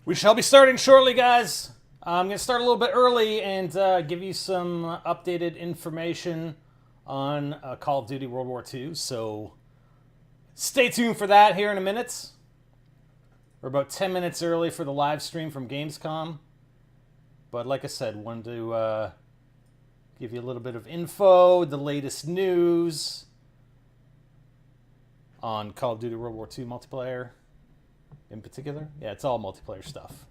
We shall be starting shortly, guys. I'm going to start a little bit early and give you some updated information on Call of Duty World War II. So stay tuned for that here in a minute. We're about 10 minutes early for the live stream from Gamescom. But like I said, wanted to give you a little bit of info, the latest news on Call of Duty World War II multiplayer in particular. Yeah, it's all multiplayer stuff.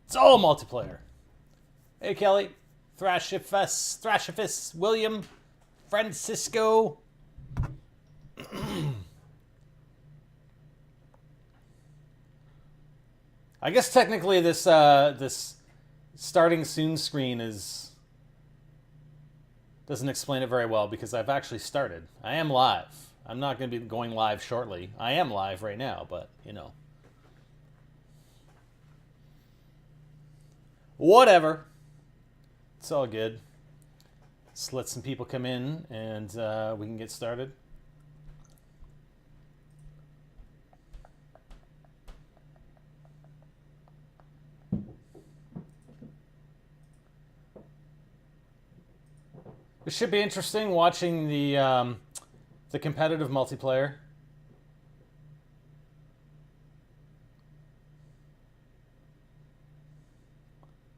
It's all multiplayer. Hey, Kelly. Thrashifus, William, Francisco. I guess technically this this starting soon screen doesn't explain it very well because I've actually started. I am live. I'm not going to be going live shortly. I am live right now, but you know. Whatever. It's all good. Let's let some people come in and we can get started. It should be interesting watching the competitive multiplayer.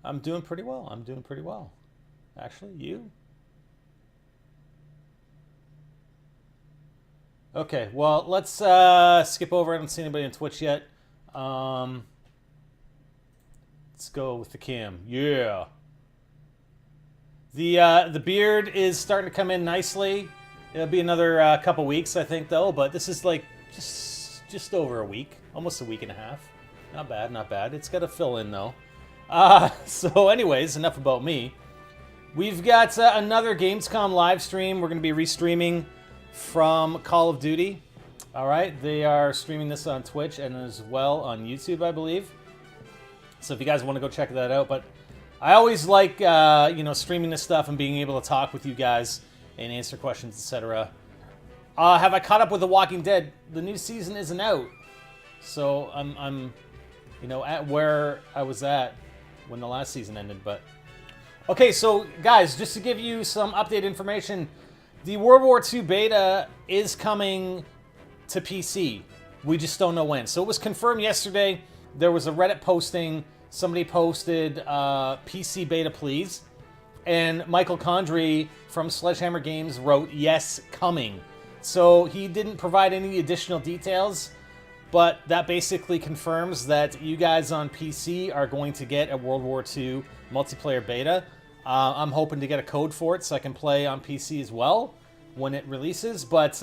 I'm doing pretty well. Actually, you? Okay, well, let's skip over. I don't see anybody on Twitch yet. Let's go with the cam. Yeah. The beard is starting to come in nicely. It'll be another couple weeks, I think, though. But this is like just over a week, almost a week and a half. Not bad, not bad. It's got to fill in though. So anyways, enough about me. We've got another Gamescom live stream. We're going to be restreaming from Call of Duty. All right, they are streaming this on Twitch and as well on YouTube, I believe. So if you guys want to go check that out, but I always like streaming this stuff and being able to talk with you guys and answer questions, etc. Have I caught up with The Walking Dead? The new season isn't out, so I'm at where I was at when the last season ended. But okay, so guys, just to give you some updated information, the World War II beta is coming to PC. We just don't know when. So it was confirmed yesterday. There was a Reddit posting. Somebody posted PC beta, please. And Michael Condrey from Sledgehammer Games wrote, yes, coming. So he didn't provide any additional details, but that basically confirms that you guys on PC are going to get a World War II multiplayer beta. I'm hoping to get a code for it so I can play on PC as well when it releases. But,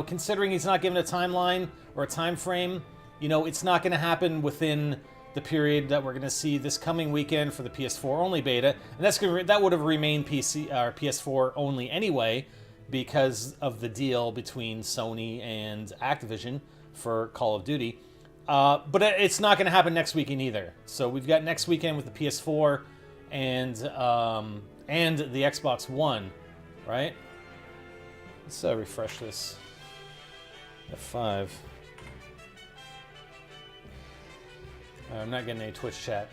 considering he's not giving a timeline or a time frame, it's not going to happen within the period that we're going to see this coming weekend for the PS4 only beta. And that would have remained PC or PS4 only anyway because of the deal between Sony and Activision for Call of Duty. But it's not going to happen next weekend either. So we've got next weekend with the PS4 and the Xbox One, right? Let's refresh this. F5. I'm not getting any Twitch chat.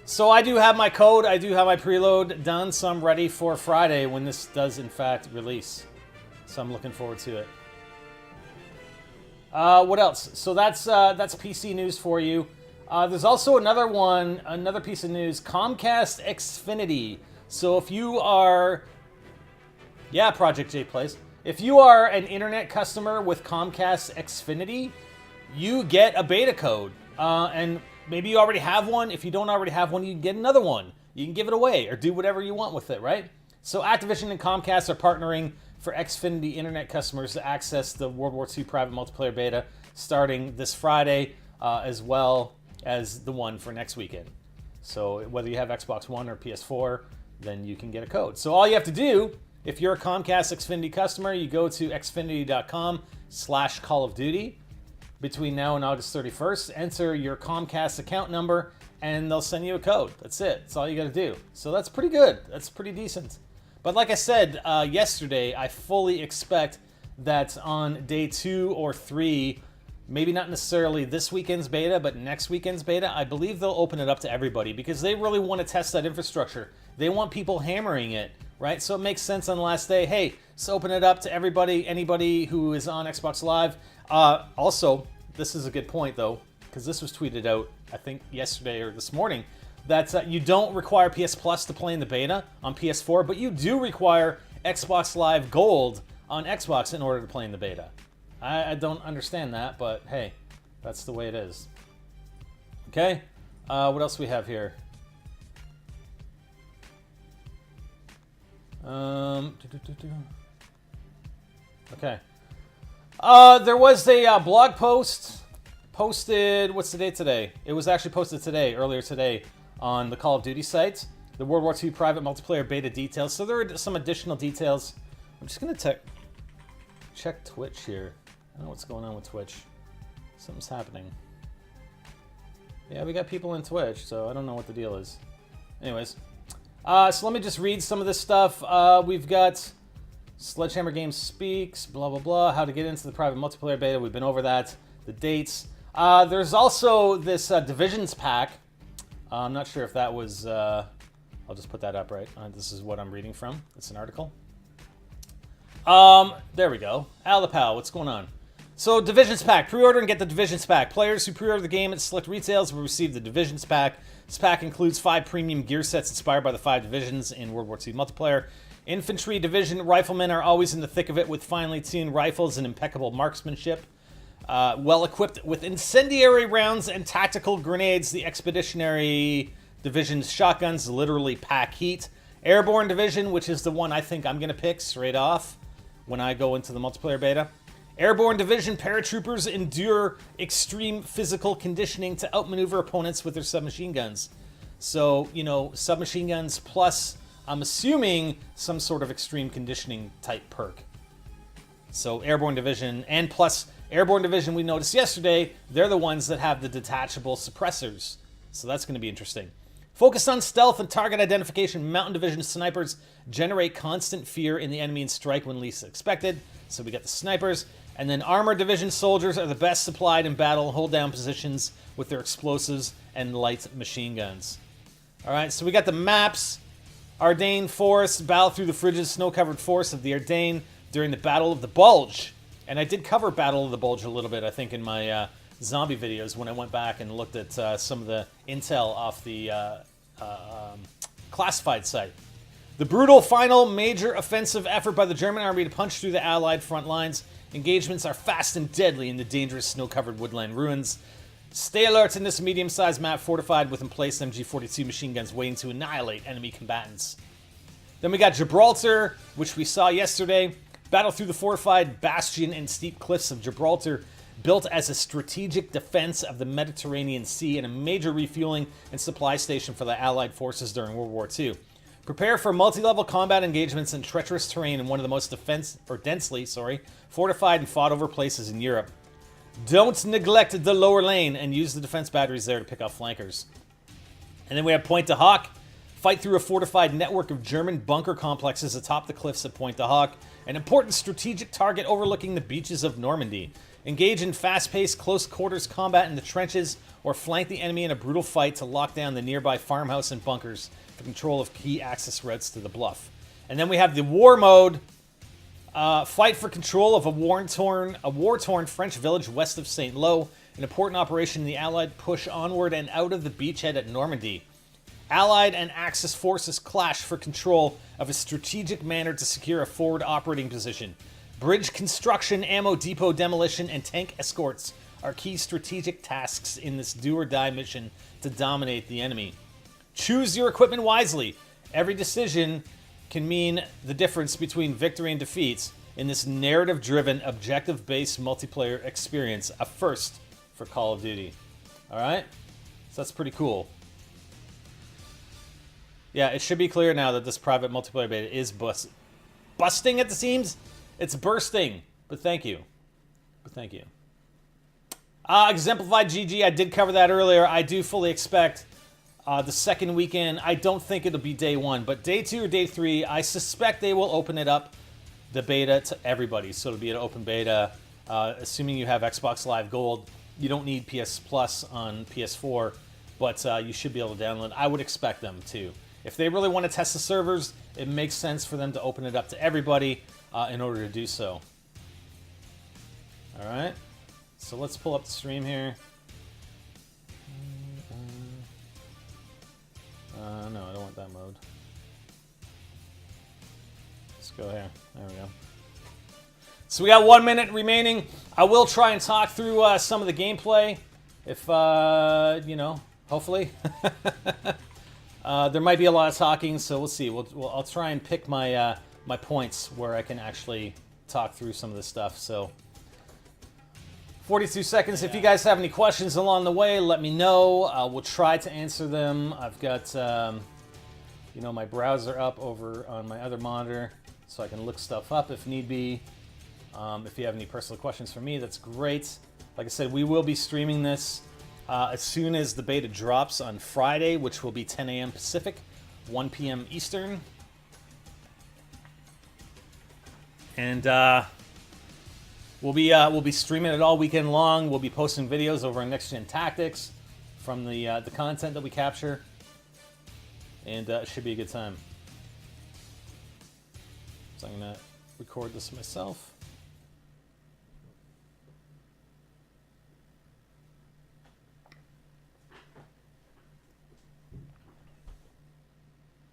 So I do have my code. I do have my preload done, so I'm ready for Friday when this does in fact release. So I'm looking forward to it. What else? So that's PC news for you. There's also another piece of news. Comcast Xfinity. So if you are, Project J plays. If you are an internet customer with Comcast Xfinity, you get a beta code. And maybe you already have one. If you don't already have one, you can get another one. You can give it away or do whatever you want with it, right? So Activision and Comcast are partnering for Xfinity internet customers to access the World War II private multiplayer beta starting this Friday, as well as the one for next weekend. So whether you have Xbox One or PS4, then you can get a code. So all you have to do, if you're a Comcast Xfinity customer, you go to xfinity.com/Call of Duty. Between now and August 31st, enter your Comcast account number, and they'll send you a code. That's it. That's all you got to do. So that's pretty good. That's pretty decent. But like I said yesterday, I fully expect that on day 2 or 3, Maybe not necessarily this weekend's beta, but next weekend's beta. I believe they'll open it up to everybody because they really want to test that infrastructure. They want people hammering it, right? So it makes sense on the last day, hey, let's open it up to everybody, anybody who is on Xbox Live. Also, this is a good point, though, because this was tweeted out, I think, yesterday or this morning, that you don't require PS Plus to play in the beta on PS4, but you do require Xbox Live Gold on Xbox in order to play in the beta. I don't understand that, but hey, that's the way it is. Okay, what else we have here? Okay. There was a blog post posted, what's the date today? It was actually posted today, earlier today, on the Call of Duty site. The World War II private multiplayer beta details. So there are some additional details. I'm just going to check Twitch here. I don't know what's going on with Twitch. Something's happening. Yeah, we got people in Twitch, so I don't know what the deal is. Anyways. So let me just read some of this stuff. We've got Sledgehammer Games Speaks, blah, blah, blah. How to get into the private multiplayer beta. We've been over that. The dates. There's also this Divisions pack. I'm not sure if that was... I'll just put that up, right? This is what I'm reading from. It's an article. There we go. Alapal, what's going on? So, Divisions Pack. Pre-order and get the Divisions Pack. Players who pre-order the game at select retails will receive the Divisions Pack. This pack includes 5 premium gear sets inspired by the 5 divisions in World War II multiplayer. Infantry division riflemen are always in the thick of it with finely tuned rifles and impeccable marksmanship. Well equipped with incendiary rounds and tactical grenades, the Expeditionary Division's shotguns literally pack heat. Airborne Division, which is the one I think I'm going to pick straight off when I go into the multiplayer beta. Airborne Division paratroopers endure extreme physical conditioning to outmaneuver opponents with their submachine guns. So, you know, submachine guns plus, I'm assuming, some sort of extreme conditioning type perk. So Airborne Division, and plus Airborne Division, we noticed yesterday, they're the ones that have the detachable suppressors. So that's going to be interesting. Focused on stealth and target identification, Mountain Division snipers generate constant fear in the enemy and strike when least expected. So we got the snipers. And then Armor Division soldiers are the best supplied in battle and hold down positions with their explosives and light machine guns. All right, so we got the maps. Ardennes Forest, battle through the frigid snow-covered forests of the Ardennes during the Battle of the Bulge. And I did cover Battle of the Bulge a little bit, I think, in my zombie videos when I went back and looked at some of the intel off the classified site. The brutal final major offensive effort by the German army to punch through the Allied front lines. Engagements are fast and deadly in the dangerous snow-covered woodland ruins. Stay alert in this medium-sized map fortified with emplaced MG-42 machine guns waiting to annihilate enemy combatants. Then we got Gibraltar, which we saw yesterday. Battle through the fortified bastion and steep cliffs of Gibraltar, built as a strategic defense of the Mediterranean Sea and a major refueling and supply station for the Allied forces during World War II. Prepare for multi-level combat engagements in treacherous terrain in one of the most densely fortified and fought-over places in Europe. Don't neglect the lower lane and use the defense batteries there to pick off flankers. And then we have Pointe du Hoc. Fight through a fortified network of German bunker complexes atop the cliffs at Pointe du Hoc, an important strategic target overlooking the beaches of Normandy. Engage in fast-paced, close-quarters combat in the trenches, or flank the enemy in a brutal fight to lock down the nearby farmhouse and bunkers for control of key access routes to the bluff. And then we have the war mode. Fight for control of a war-torn French village west of St. Lo, an important operation in the Allied push onward and out of the beachhead at Normandy. Allied and Axis forces clash for control of a strategic manner to secure a forward operating position. Bridge construction, ammo depot demolition, and tank escorts are key strategic tasks in this do-or-die mission to dominate the enemy. Choose your equipment wisely. Every decision can mean the difference between victory and defeat in this narrative-driven, objective-based multiplayer experience, a first for Call of Duty. Alright? So that's pretty cool. Yeah, it should be clear now that this private multiplayer beta is busting at the seams. It's bursting. But thank you. But thank you. Exemplified GG, I did cover that earlier. I do fully expect the second weekend. I don't think it'll be day 1, but day 2 or day 3, I suspect they will open it up, the beta, to everybody. So it'll be an open beta. assuming you have Xbox Live Gold. You don't need PS Plus on PS4, but you should be able to download. I would expect them to. If they really want to test the servers, it makes sense for them to open it up to everybody in order to do so. All right, so let's pull up the stream here. No, I don't want that mode. Let's go here. There we go. So we got 1 minute remaining. I will try and talk through some of the gameplay, if you know, hopefully. There might be a lot of talking, so we'll see. I'll try and pick my my points where I can actually talk through some of this stuff. So 42 seconds. If you guys have any questions along the way, let me know. We'll try to answer them. I've got you know, my browser up over on my other monitor, so I can look stuff up if need be. If you have any personal questions for me, that's great. Like I said, we will be streaming this as soon as the beta drops on Friday, which will be 10 a.m. Pacific, 1 p.m. Eastern. And we'll be streaming it all weekend long. We'll be posting videos over on Next Gen Tactics from the content that we capture, and it should be a good time. So I'm gonna record this myself.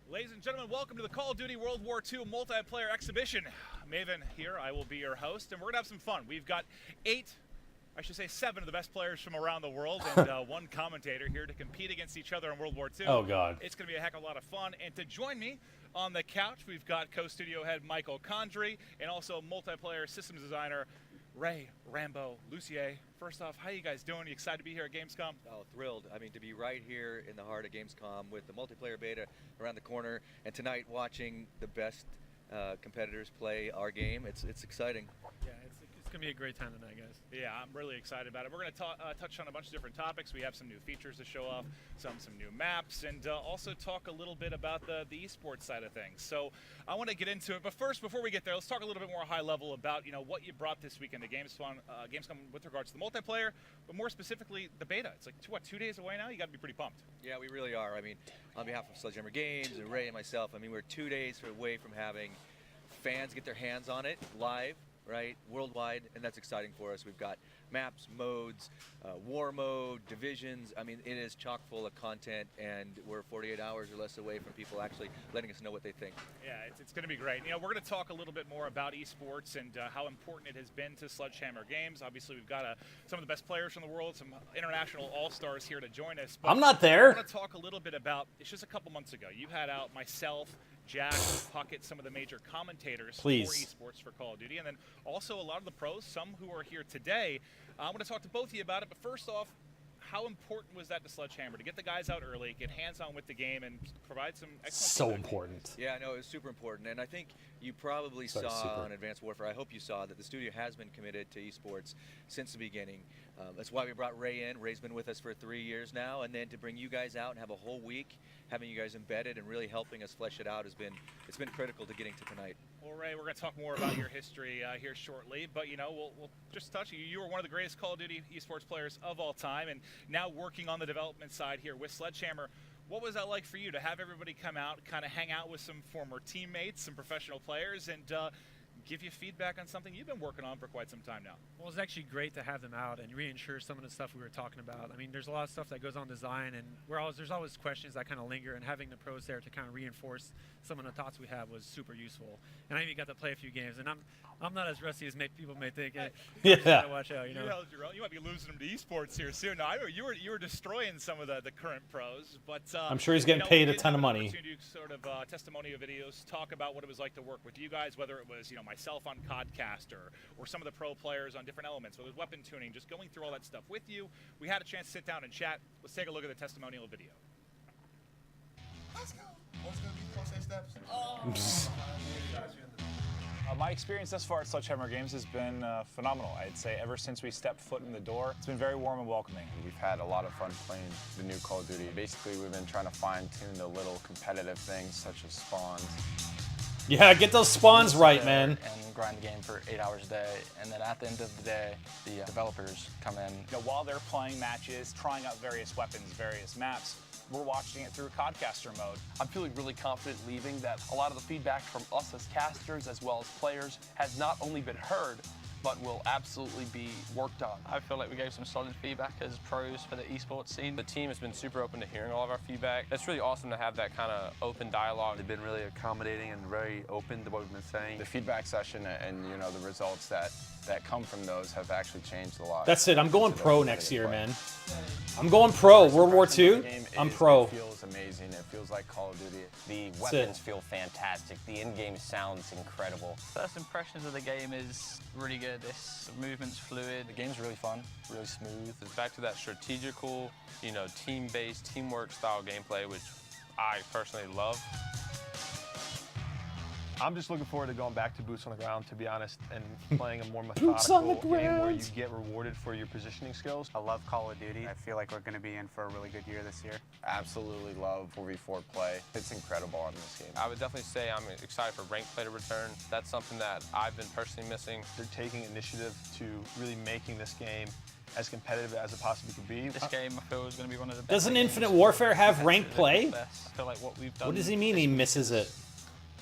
Ladies and gentlemen, welcome to the Call of Duty World War II multiplayer exhibition. Maven here, I will be your host, and we're gonna have some fun. We've got 7 of the best players from around the world, and 1 commentator here to compete against each other in World War II. Oh God. It's gonna be a heck of a lot of fun, and to join me on the couch, we've got co-studio head Michael Condry, and also multiplayer systems designer Ray Rambo Lucier. First off, how you guys doing? You excited to be here at Gamescom? Oh, thrilled. I mean, to be right here in the heart of Gamescom with the multiplayer beta around the corner, and tonight watching the best competitors play our game. It's exciting. Yeah, it's going to be a great time tonight, guys. Yeah, I'm really excited about it. We're going to touch on a bunch of different topics. We have some new features to show off, some new maps, and also talk a little bit about the esports side of things. So I want to get into it. But first, before we get there, let's talk a little bit more high level about what you brought this weekend to Gamescom with regards to the multiplayer, but more specifically the beta. It's like 2 days away now. You got to be pretty pumped. Yeah, we really are. I mean, on behalf of Sledgehammer Games and Ray and myself, I mean, we're 2 days away from having fans get their hands on it live, right, worldwide, and that's exciting for us. We've got maps, modes, war mode, divisions. I mean, it is chock full of content, and we're 48 hours or less away from people actually letting us know what they think. Yeah, it's going to be great. We're going to talk a little bit more about esports and how important it has been to Sledgehammer Games. Obviously, we've got some of the best players from the world, some international all-stars here to join us. But I'm not there. I want to talk a little bit about, it's just a couple months ago, you had out myself, Jack, Puckett, some of the major commentators for esports for Call of Duty, and then also a lot of the pros, some who are here today. I'm going to talk to both of you about it, but first off, how important was that to Sledgehammer to get the guys out early, get hands-on with the game, and provide some excellent So feedback? important. Yeah, no, it was super important, and I think you probably saw on Advanced Warfare, I hope you saw that the studio has been committed to esports since the beginning. That's why we brought Ray in. Ray's been with us for 3 years now, and then to bring you guys out and have a whole week, having you guys embedded and really helping us flesh it out it's been critical to getting to tonight. Well, Ray, we're going to talk more about your history here shortly, but we'll just touch you. You were one of the greatest Call of Duty esports players of all time, and now working on the development side here with Sledgehammer. What was that like for you to have everybody come out, kind of hang out with some former teammates, some professional players, and give you feedback on something you've been working on for quite some time now? Well, it's actually great to have them out and reinsure some of the stuff we were talking about. I mean, there's a lot of stuff that goes on design, and there's always questions that kind of linger, and having the pros there to kind of reinforce some of the thoughts we have was super useful. And I even got to play a few games, and I'm not as rusty as people may think. Yeah. Gotta watch out, You might be losing them to esports here soon. Now, you were destroying some of the current pros, but I'm sure he's getting paid a ton of money. To sort of testimonial videos, talk about what it was like to work with you guys, whether it was myself on CodCaster or some of the pro players on different elements, whether it was weapon tuning, just going through all that stuff with you. We had a chance to sit down and chat. Let's take a look at the testimonial video. Let's go. What's going to be process steps? My experience thus far at Sledgehammer Games has been phenomenal. I'd say ever since we stepped foot in the door, it's been very warm and welcoming. We've had a lot of fun playing the new Call of Duty. Basically, we've been trying to fine-tune the little competitive things such as spawns. Yeah, get those spawns right, man. And grind the game for 8 hours a day, and then at the end of the day, the developers come in. While they're playing matches, trying out various weapons, various maps, we're watching it through CodCaster mode. I'm feeling really confident leaving that a lot of the feedback from us as casters as well as players has not only been heard, but will absolutely be worked on. I feel like we gave some solid feedback as pros for the esports scene. The team has been super open to hearing all of our feedback. It's really awesome to have that kind of open dialogue. They've been really accommodating and very open to what we've been saying. The feedback session and the results that come from those have actually changed a lot. That's it. I'm going pro next year, man. I'm going pro. World War II, I'm pro. It feels amazing. It feels like Call of Duty. The weapons feel fantastic. The in-game sounds incredible. First impressions of the game is really good. This movement's fluid. The game's really fun, really smooth. It's back to that strategical, team-based, teamwork style gameplay, which I personally love. I'm just looking forward to going back to boots on the ground, to be honest, and playing a more methodical game where you get rewarded for your positioning skills. I love Call of Duty. I feel like we're going to be in for a really good year this year. Absolutely love 4v4 play. It's incredible on this game. I would definitely say I'm excited for ranked play to return. That's something that I've been personally missing. They're taking initiative to really making this game as competitive as it possibly could be. This game, I feel, is going to be one of the best. Doesn't Infinite Warfare have ranked play? I feel like what we've done. What does he mean he misses it?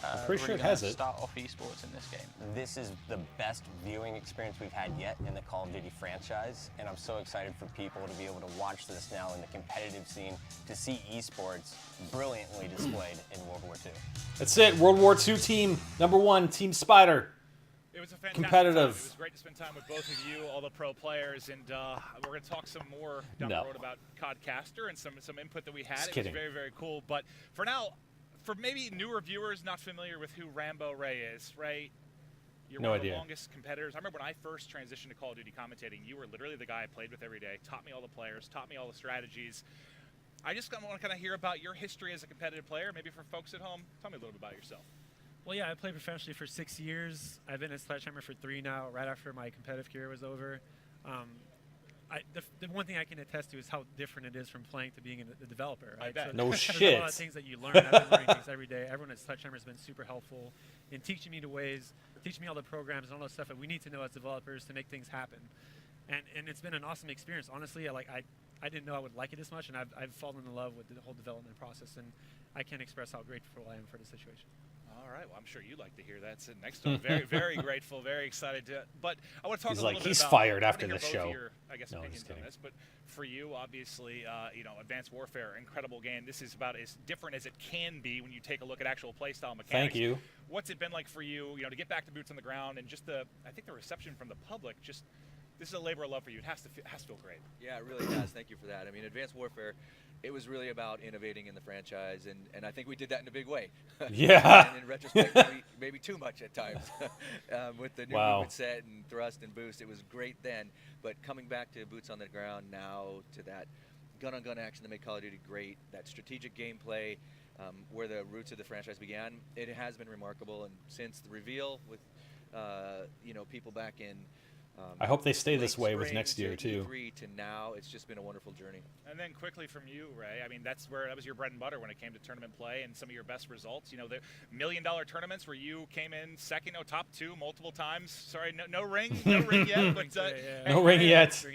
I'm pretty sure it has it. Start off esports in this game. This is the best viewing experience we've had yet in the Call of Duty franchise, and I'm so excited for people to be able to watch this now in the competitive scene, to see esports brilliantly displayed in World War II. That's it. World War II team #1, Team Spider. It was a fantastic competitive. Time. It was great to spend time with both of you, all the pro players, and we're going to talk some more down the road about CodCaster and some input that we had. Just it was very, very cool. But for now, for maybe newer viewers not familiar with who Rambo Ray is, right? You're one of the longest competitors. I remember when I first transitioned to Call of Duty commentating, you were literally the guy I played with every day, taught me all the players, taught me all the strategies. I just want to kind of hear about your history as a competitive player, maybe for folks at home. Tell me a little bit about yourself. Well, yeah, I played professionally for 6 years. I've been at Sledgehammer for 3 now, right after my competitive career was over. The one thing I can attest to is how different it is from playing to being a developer. Right? So no there's shit. a lot of things that you learn. I've been learning things every day. Everyone at Sledgehammer has been super helpful in teaching me teaching me all the programs and all the stuff that we need to know as developers to make things happen. And it's been an awesome experience. Honestly, I didn't know I would like it this much, and I've fallen in love with the whole development process, and I can't express how grateful I am for the situation. All right. Well, I'm sure you'd like to hear that. Sitting next to him, very, very grateful, very excited to. But I want to talk a little bit about. He's fired after this show. Your, I guess, opinions on this. But for you, obviously, Advanced Warfare, incredible game. This is about as different as it can be when you take a look at actual playstyle mechanics. Thank you. What's it been like for you? To get back to boots on the ground and just I think the reception from the public. Just this is a labor of love for you. It has to feel great. Yeah, it really does. Thank you for that. I mean, Advanced Warfare. It was really about innovating in the franchise, and I think we did that in a big way. Yeah. And in retrospect, maybe too much at times. With the new movement set and thrust and boost, it was great then. But coming back to boots on the ground now, to that gun-on-gun action that made Call of Duty great, that strategic gameplay, where the roots of the franchise began, it has been remarkable. And since the reveal with, people back in. I hope they stay this way with next year too. To now, it's just been a wonderful journey. And then quickly from you, Ray. I mean, that was your bread and butter when it came to tournament play and some of your best results. The $1 million tournaments where you came in second, top 2 multiple times. Sorry, no ring, no ring yet. But no ring yet.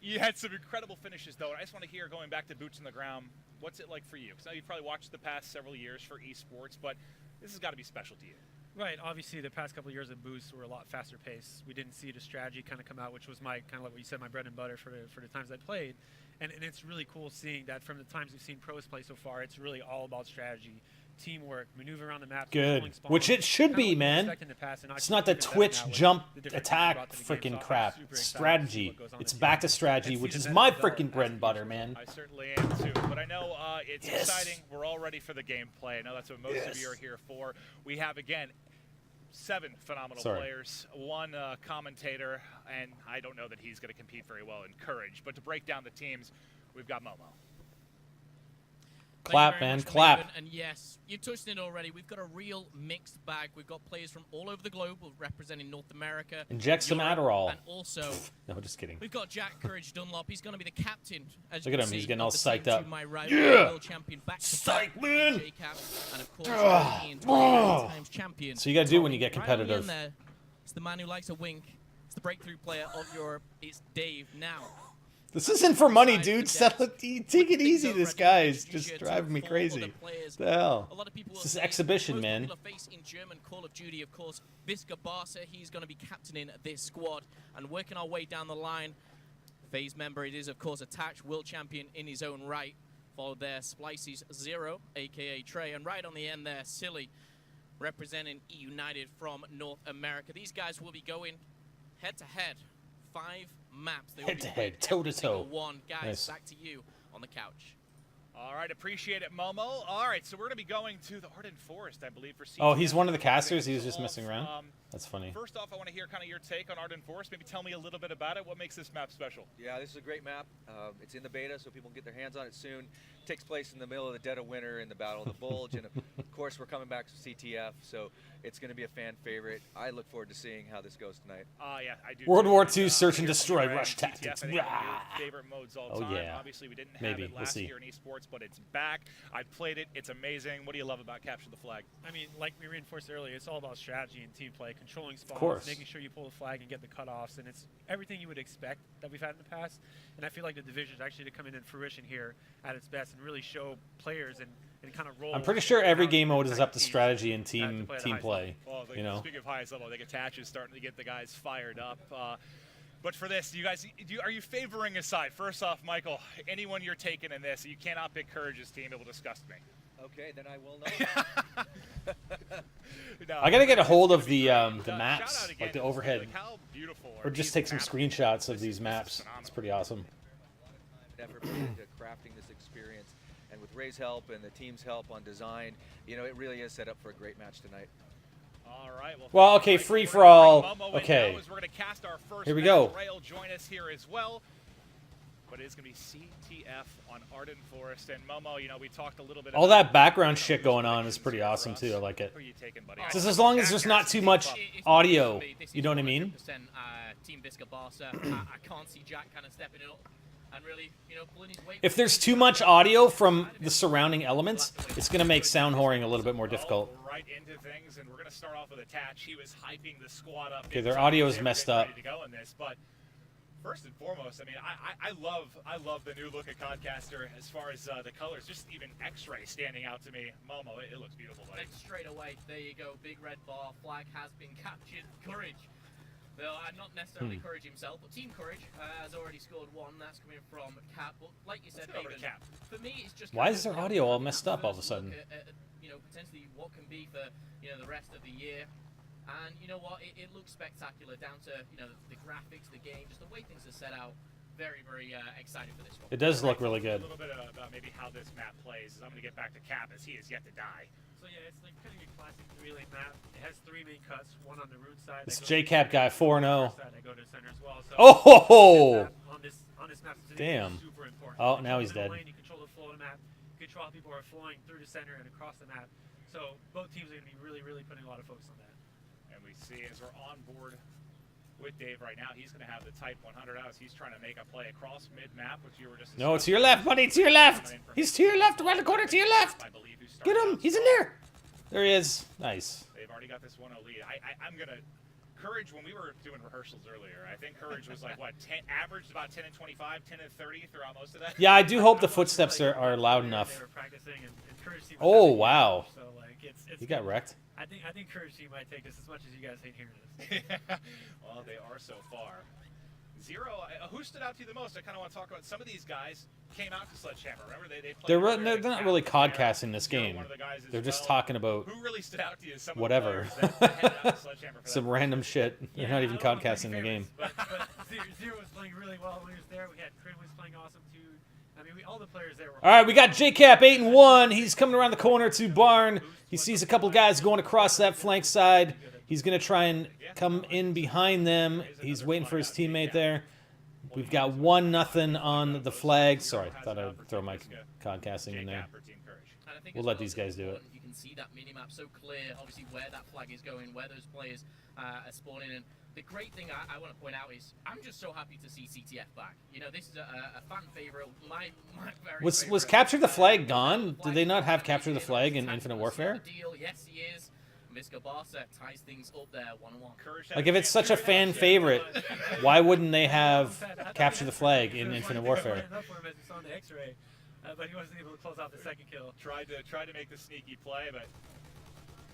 You had some incredible finishes though, and I just want to hear, going back to boots on the ground, what's it like for you? Because now you've probably watched the past several years for esports, but this has got to be special to you. Right. Obviously, the past couple of years of Boost were a lot faster paced. We didn't see the strategy kind of come out, which was my kind of like what you said, my bread and butter for the times I played. And it's really cool seeing that from the times we've seen pros play so far, it's really all about strategy, teamwork, maneuver around the map. Good. Which it should be, man. It's not the Twitch jump attack freaking crap. Strategy. It's back to strategy, which is my freaking bread and butter, man. I certainly am too. But I know it's exciting. We're all ready for the gameplay. I know that's what most of you are here for. We have, again, 7 phenomenal players, 1 commentator, and I don't know that he's going to compete very well in Courage. But to break down the teams, we've got Momo. Clap, man, clap. And yes, you touched on it already. We've got a real mixed bag. We've got players from all over the globe representing North America. Inject some Adderall. And also, no, just kidding. We've got Jack Courage Dunlop. He's going to be the captain. As Look at him. He's getting all psyched up. Yeah. World champion, Psych, man. And of course, times champion. So you got to do when you get competitive. the man who likes a wink. It's the breakthrough player of Europe. It's Dave now. This isn't for money, dude. Take it easy. This guy is just driving me crazy. What the hell? This is exhibition, man. Face in German Call of Duty, of course, Visca Barca. He's going to be captaining this squad and working our way down the line. FaZe member it is, of course, Attach, world champion in his own right. Followed there, Splices Zero, a.k.a. Trey. And right on the end there, Silly, representing United from North America. These guys will be going head-to-head. 5 maps. Head-to-head, toe-to-toe. One. Guys, nice. Back to you on the couch. All right, appreciate it, Momo. All right, so we're going to be going to the Ardent Forest, I believe, for CTF. Oh, he's one of the casters? He was just messing around? That's funny. First off, I want to hear kind of your take on Ardent Forest. Maybe tell me a little bit about it. What makes this map special? Yeah, this is a great map. It's in the beta, so people can get their hands on it soon. It takes place in the middle of the dead of winter in the Battle of the Bulge, and of course, we're coming back to CTF, so it's going to be a fan favorite. I look forward to seeing how this goes tonight. Yeah, I do. World War II Search and Destroy Rush Tactics. TTF, favorite modes all time. Yeah. Obviously, we didn't have it last year in esports, but it's back. I played it. It's amazing. What do you love about Capture the Flag? I mean, like we reinforced earlier, it's all about strategy and team play, controlling spawns, making sure you pull the flag and get the cutoffs, and it's everything you would expect that we've had in the past. And I feel like the division is actually to come in fruition here at its best and really show players and kind of roll. I'm pretty sure every game mode is up to strategy and team play. Well, you know. Speaking of highest level, I think Attach is starting to get the guys fired up. But for this, you guys, are you favoring a side? First off, Michael, anyone you're taking in this, you cannot pick Courage's team. It will disgust me. Okay, then I will know. No, I gotta get a hold of the maps, like the again, overhead, like how beautiful or just take some screenshots of these maps. It's pretty awesome. Effort into crafting this experience, and with Ray's help and the team's help on design, you know, it really is set up for a great match tonight. All right. Well, okay, free for all. Okay. We're gonna cast our first here we go. Ray will join us here as well. But it's going to be CTF on Ardent Forest. And Momo, you know, we talked a little bit All about that background shit going on is pretty awesome too. I like it. Who are you taking, buddy? Just as long as there's not too much audio, you know what I mean? Team Visca Barca. I can't see Jack kind of stepping it up and really, you know, pulling his weight. If there's too much audio from the surrounding elements, it's going to make sound whoring a little bit more difficult. Right into things, and we're going to start off with Attach. He was hyping the squad up. Okay, their audio is messed up. To go in this, but first and foremost, I mean, I love the new look at CodCaster as far as the colors. Just even X-ray standing out to me. Momo, it looks beautiful, buddy. And straight away, there you go. Big red bar. Flag has been captured. Courage. Well, not necessarily Courage himself, but Team Courage has already scored one. That's coming from Cap. But like you said, David, for me, it's just. Why is their audio all messed up all of a sudden? You know, potentially what can be for the rest of the year. And you know what? It looks spectacular down to the graphics, the game, just the way things are set out. Very, very excited for this one. It does look really good. A little bit about maybe how this map plays. I'm going to get back to Cap as he is yet to die. So yeah, it's like kind of a classic 3-lane map. It has 3 main cuts, one on the root side. This JCap guy 4-0. Oh! On this map, damn. Super important. Oh, now he's dead. You control the flow of the map. You control how people are flowing through the center and across the map. So both teams are going to be really, really putting a lot of focus on that. And we see as we're on board with Dave right now, he's going to have the Type 100 out. He's trying to make a play across mid-map, which you were just... No, it's to your left, buddy. To your left. He's to your left, around the corner, to your left. Get him. He's in there. There he is. Nice. They've already got this 1-0 lead. I'm going to... Courage, when we were doing rehearsals earlier, I think Courage was like, what, averaged about 10 and 25, 10 and 30 throughout most of that? Yeah, I do hope the footsteps are loud enough. They were practicing and Courage team Oh, wow. So, like, it's he got wrecked. I think Courage team might take this as much as you guys hate hearing this. Well, they are so far. Zero, who stood out to you the most? I kind of want to talk about some of these guys came out to Sledgehammer. Remember, they played they're not really codcasting this game. They're just talking about who really stood out to you? Some whatever. Some random shit. They're not even codcasting the game. But Zero was playing really well when he was there. We had Crin was playing awesome too. I mean, all the players there were. All right, we got JCap 8-1. He's coming around the corner to Barn. He sees a couple guys going across that flank side. He's going to try and come in behind them. He's waiting for his teammate there. We've got 1-0 on the flag. Sorry, thought I'd throw my codcasting in there. We'll let these guys do it. You can see that minimap so clear, obviously, where that flag is going, where those players are spawning. And the great thing I want to point out is I'm just so happy to see CTF back. You know, this is a fan favorite. My very Was Capture the Flag gone? Did they not have Capture the Flag in Infinite Warfare? Yes, he is. Visca Barca ties things up there, 1-1. Like, if it's such a fan favorite, why wouldn't they have capture the flag in Infinite Warfare? But he wasn't able to close out the second kill. Tried to make the sneaky play, but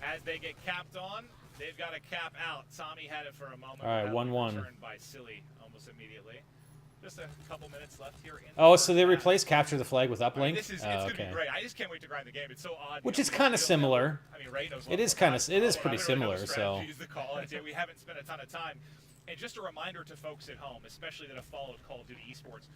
as they get capped on, they've got a cap out. Tommy had it for a moment. All right, 1-1. Returned by Silly almost immediately. Just a couple minutes left here. Oh, so they replaced capture the flag with uplink? I mean, it's Oh, gonna be great. I just can't wait to grind the game. It's so odd. Which is kind of similar. I mean, Ray knows It is pretty similar. So the call. We haven't spent a ton of time. And just a reminder to folks at home, especially that have followed Call of Duty esports.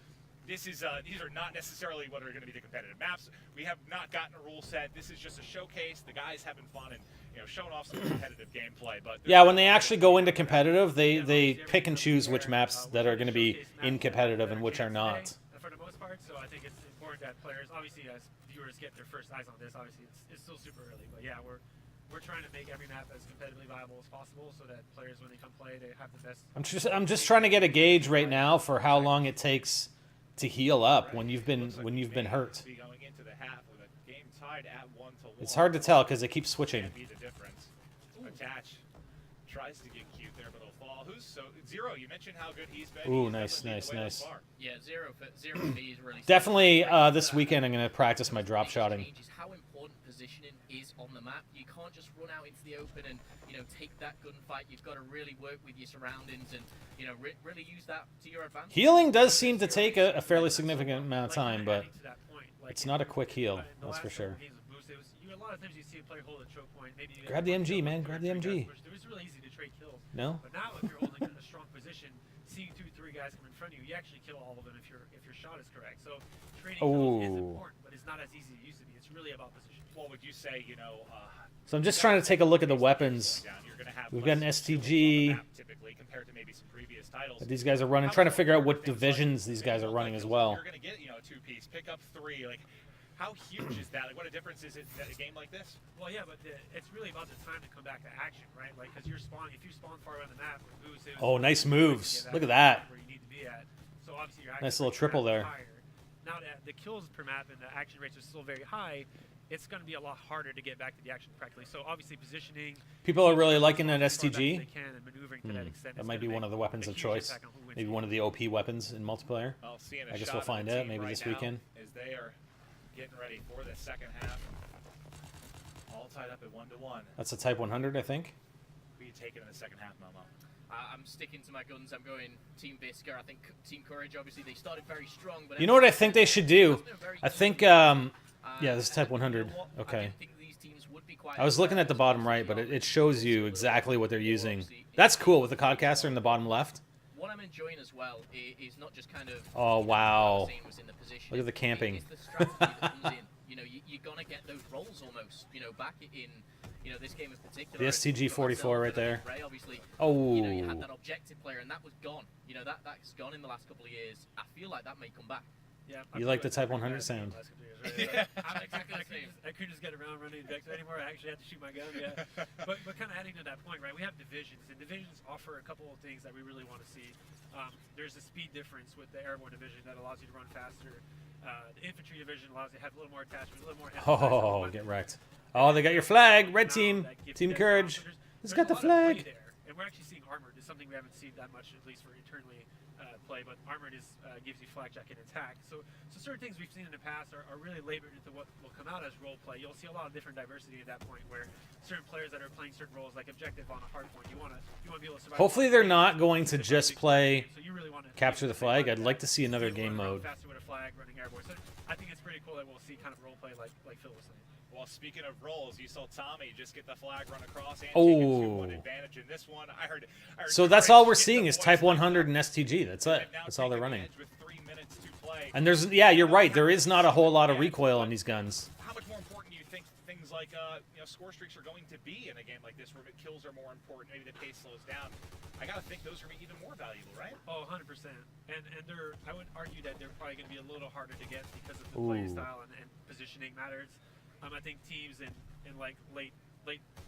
These are not necessarily what are going to be the competitive maps. We have not gotten a rule set. This is just a showcase. The guys having fun and showing off some competitive gameplay. But yeah, when they actually go into competitive, they pick and choose which maps that are going to be in competitive and which are not. For the most part, so I think it's important that players, obviously, as viewers get their first eyes on this. Obviously, it's still super early, but yeah, we're trying to make every map as competitively viable as possible, so that players, when they come play, they have the best. I'm just trying to get a gauge right now for how long it takes to heal up when you've been hurt. Going into the half with a game tied at 1-1. It's hard to tell because they keep switching. Can't be the difference. Attach tries to get cute there, but he'll fall. Zero? You mentioned how good he's been. Ooh, nice. Yeah, Zero for me is really Definitely this weekend I'm going to practice my drop shotting. How important positioning is on the map. You can't just run out into the open and take that gunfight. You've got to really work with your surroundings and really use that to your advantage. Healing does seem to take a fairly significant amount of time, but it's not a quick heal, that's for sure. A lot of times you see a player hold a choke point. Maybe Grab the MG, man. Grab the MG. It was really easy to trade kills. No? But now if you're holding a strong position, seeing 2-3 guys come in front of you, you actually kill all of them if your shot is correct. So trading kills is important, but it's not as easy as it used to be. It's really about position. What would you say, So I'm just trying to take a look at the weapons. We've got an STG. Typically, compared to maybe some previous titles. These guys are running. Trying to figure out what divisions these guys are running as well. You're going to get, a two-piece, pick up 3. Like, how huge is that? Like, what a difference is it in a game like this? Well, yeah, but it's really about the time to come back to action, right? Like, because if you spawn far around the map, oh, nice moves. Look at that. Where you need to be at. So obviously your nice little triple there. Now that the kills per map and the action rates are still very high, it's going to be a lot harder to get back to the action correctly. So obviously positioning. People are really liking that STG. That might be one of the weapons of choice. Maybe one of the OP weapons in multiplayer. I guess we'll find out maybe this weekend. As they are getting ready for the second half. All tied up at 1-1. That's a Type 100, I think. Who are you taking in the second half, Momo? I'm sticking to my guns. I'm going Team Visca. I think Team Courage, obviously, they started very strong. But you know what I think they should do? I think, yeah, this is Type 100. Okay. I was looking at the bottom right, but it shows you exactly what they're using. That's cool with the CodCaster in the bottom left. What I'm enjoying as well is not just kind of. Oh, wow. Look at the camping. It's the strategy that comes in. You're going to get those rolls almost, back in, this game in particular. The STG-44 right there. Ray, obviously, oh. You had that objective player, and that was gone. That's gone in the last couple of years. I feel like that may come back. Yeah. You like the Type 100 sound. Yeah. I couldn't just get around running Vector anymore. I actually had to shoot my gun. Yeah. But kind of adding to that point, right? We have divisions, and divisions offer a couple of things that we really want to see. There's a speed difference with the airborne division that allows you to run faster. The infantry division allows you to have a little more attachment, a little more. Oh, get wrecked! Oh, they got your flag, red team, Team Courage. It's got the flag. And we're actually seeing armored. It's something we haven't seen that much, at least for eternally. Play, but armored gives you flak jacket attack. So certain things we've seen in the past are really labored into what will come out as role play. You'll see a lot of different diversity at that point, where certain players that are playing certain roles, like objective on a hard point, you want to be able to survive. Hopefully, they're not going to just play capture the flag. I'd like to see another game mode. Faster with a flag, running airborne. So I think it's pretty cool that we'll see kind of role play like Phil was saying. Well, speaking of roles, you saw Tommy just get the flag run across and take a 2-1 advantage in this one. I heard so that's all we're seeing is Type 100 and STG. That's it. That's all they're running. And there's, yeah, you're right. There is not a whole lot of recoil on these guns. How much more important do you think things like score streaks are going to be in a game like this, where kills are more important, maybe the pace slows down? I gotta think those are even more valuable, right? Oh, 100%. And I would argue that they're probably going to be a little harder to get because of the play style and positioning matters. I think teams in like late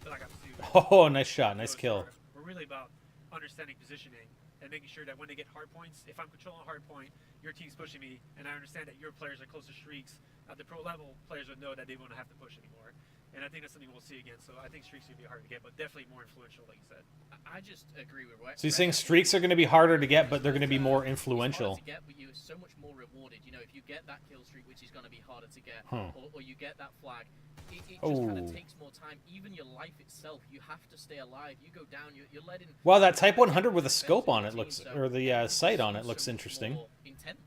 Black Ops 2. Oh, nice shot, nice kill. We're really about understanding positioning and making sure that when they get hard points, if I'm controlling a hard point, your team's pushing me, and I understand that your players are closer streaks. At the pro level, players would know that they won't have to push anymore. And I think that's something we'll see again. So I think streaks would be hard to get, but definitely more influential, like you said. I just agree with Rex. So you're saying streaks are going to be harder to get, but they're going to be more influential. It's harder to get, but you're so much more rewarded. You know, if you get that kill streak, which is going to be harder to get, or you get that flag, it just kind of takes more time. Even your life itself, you have to stay alive. You go down, you're letting... Well, that Type 100 with a scope on it looks, or the sight on it looks interesting. Intense.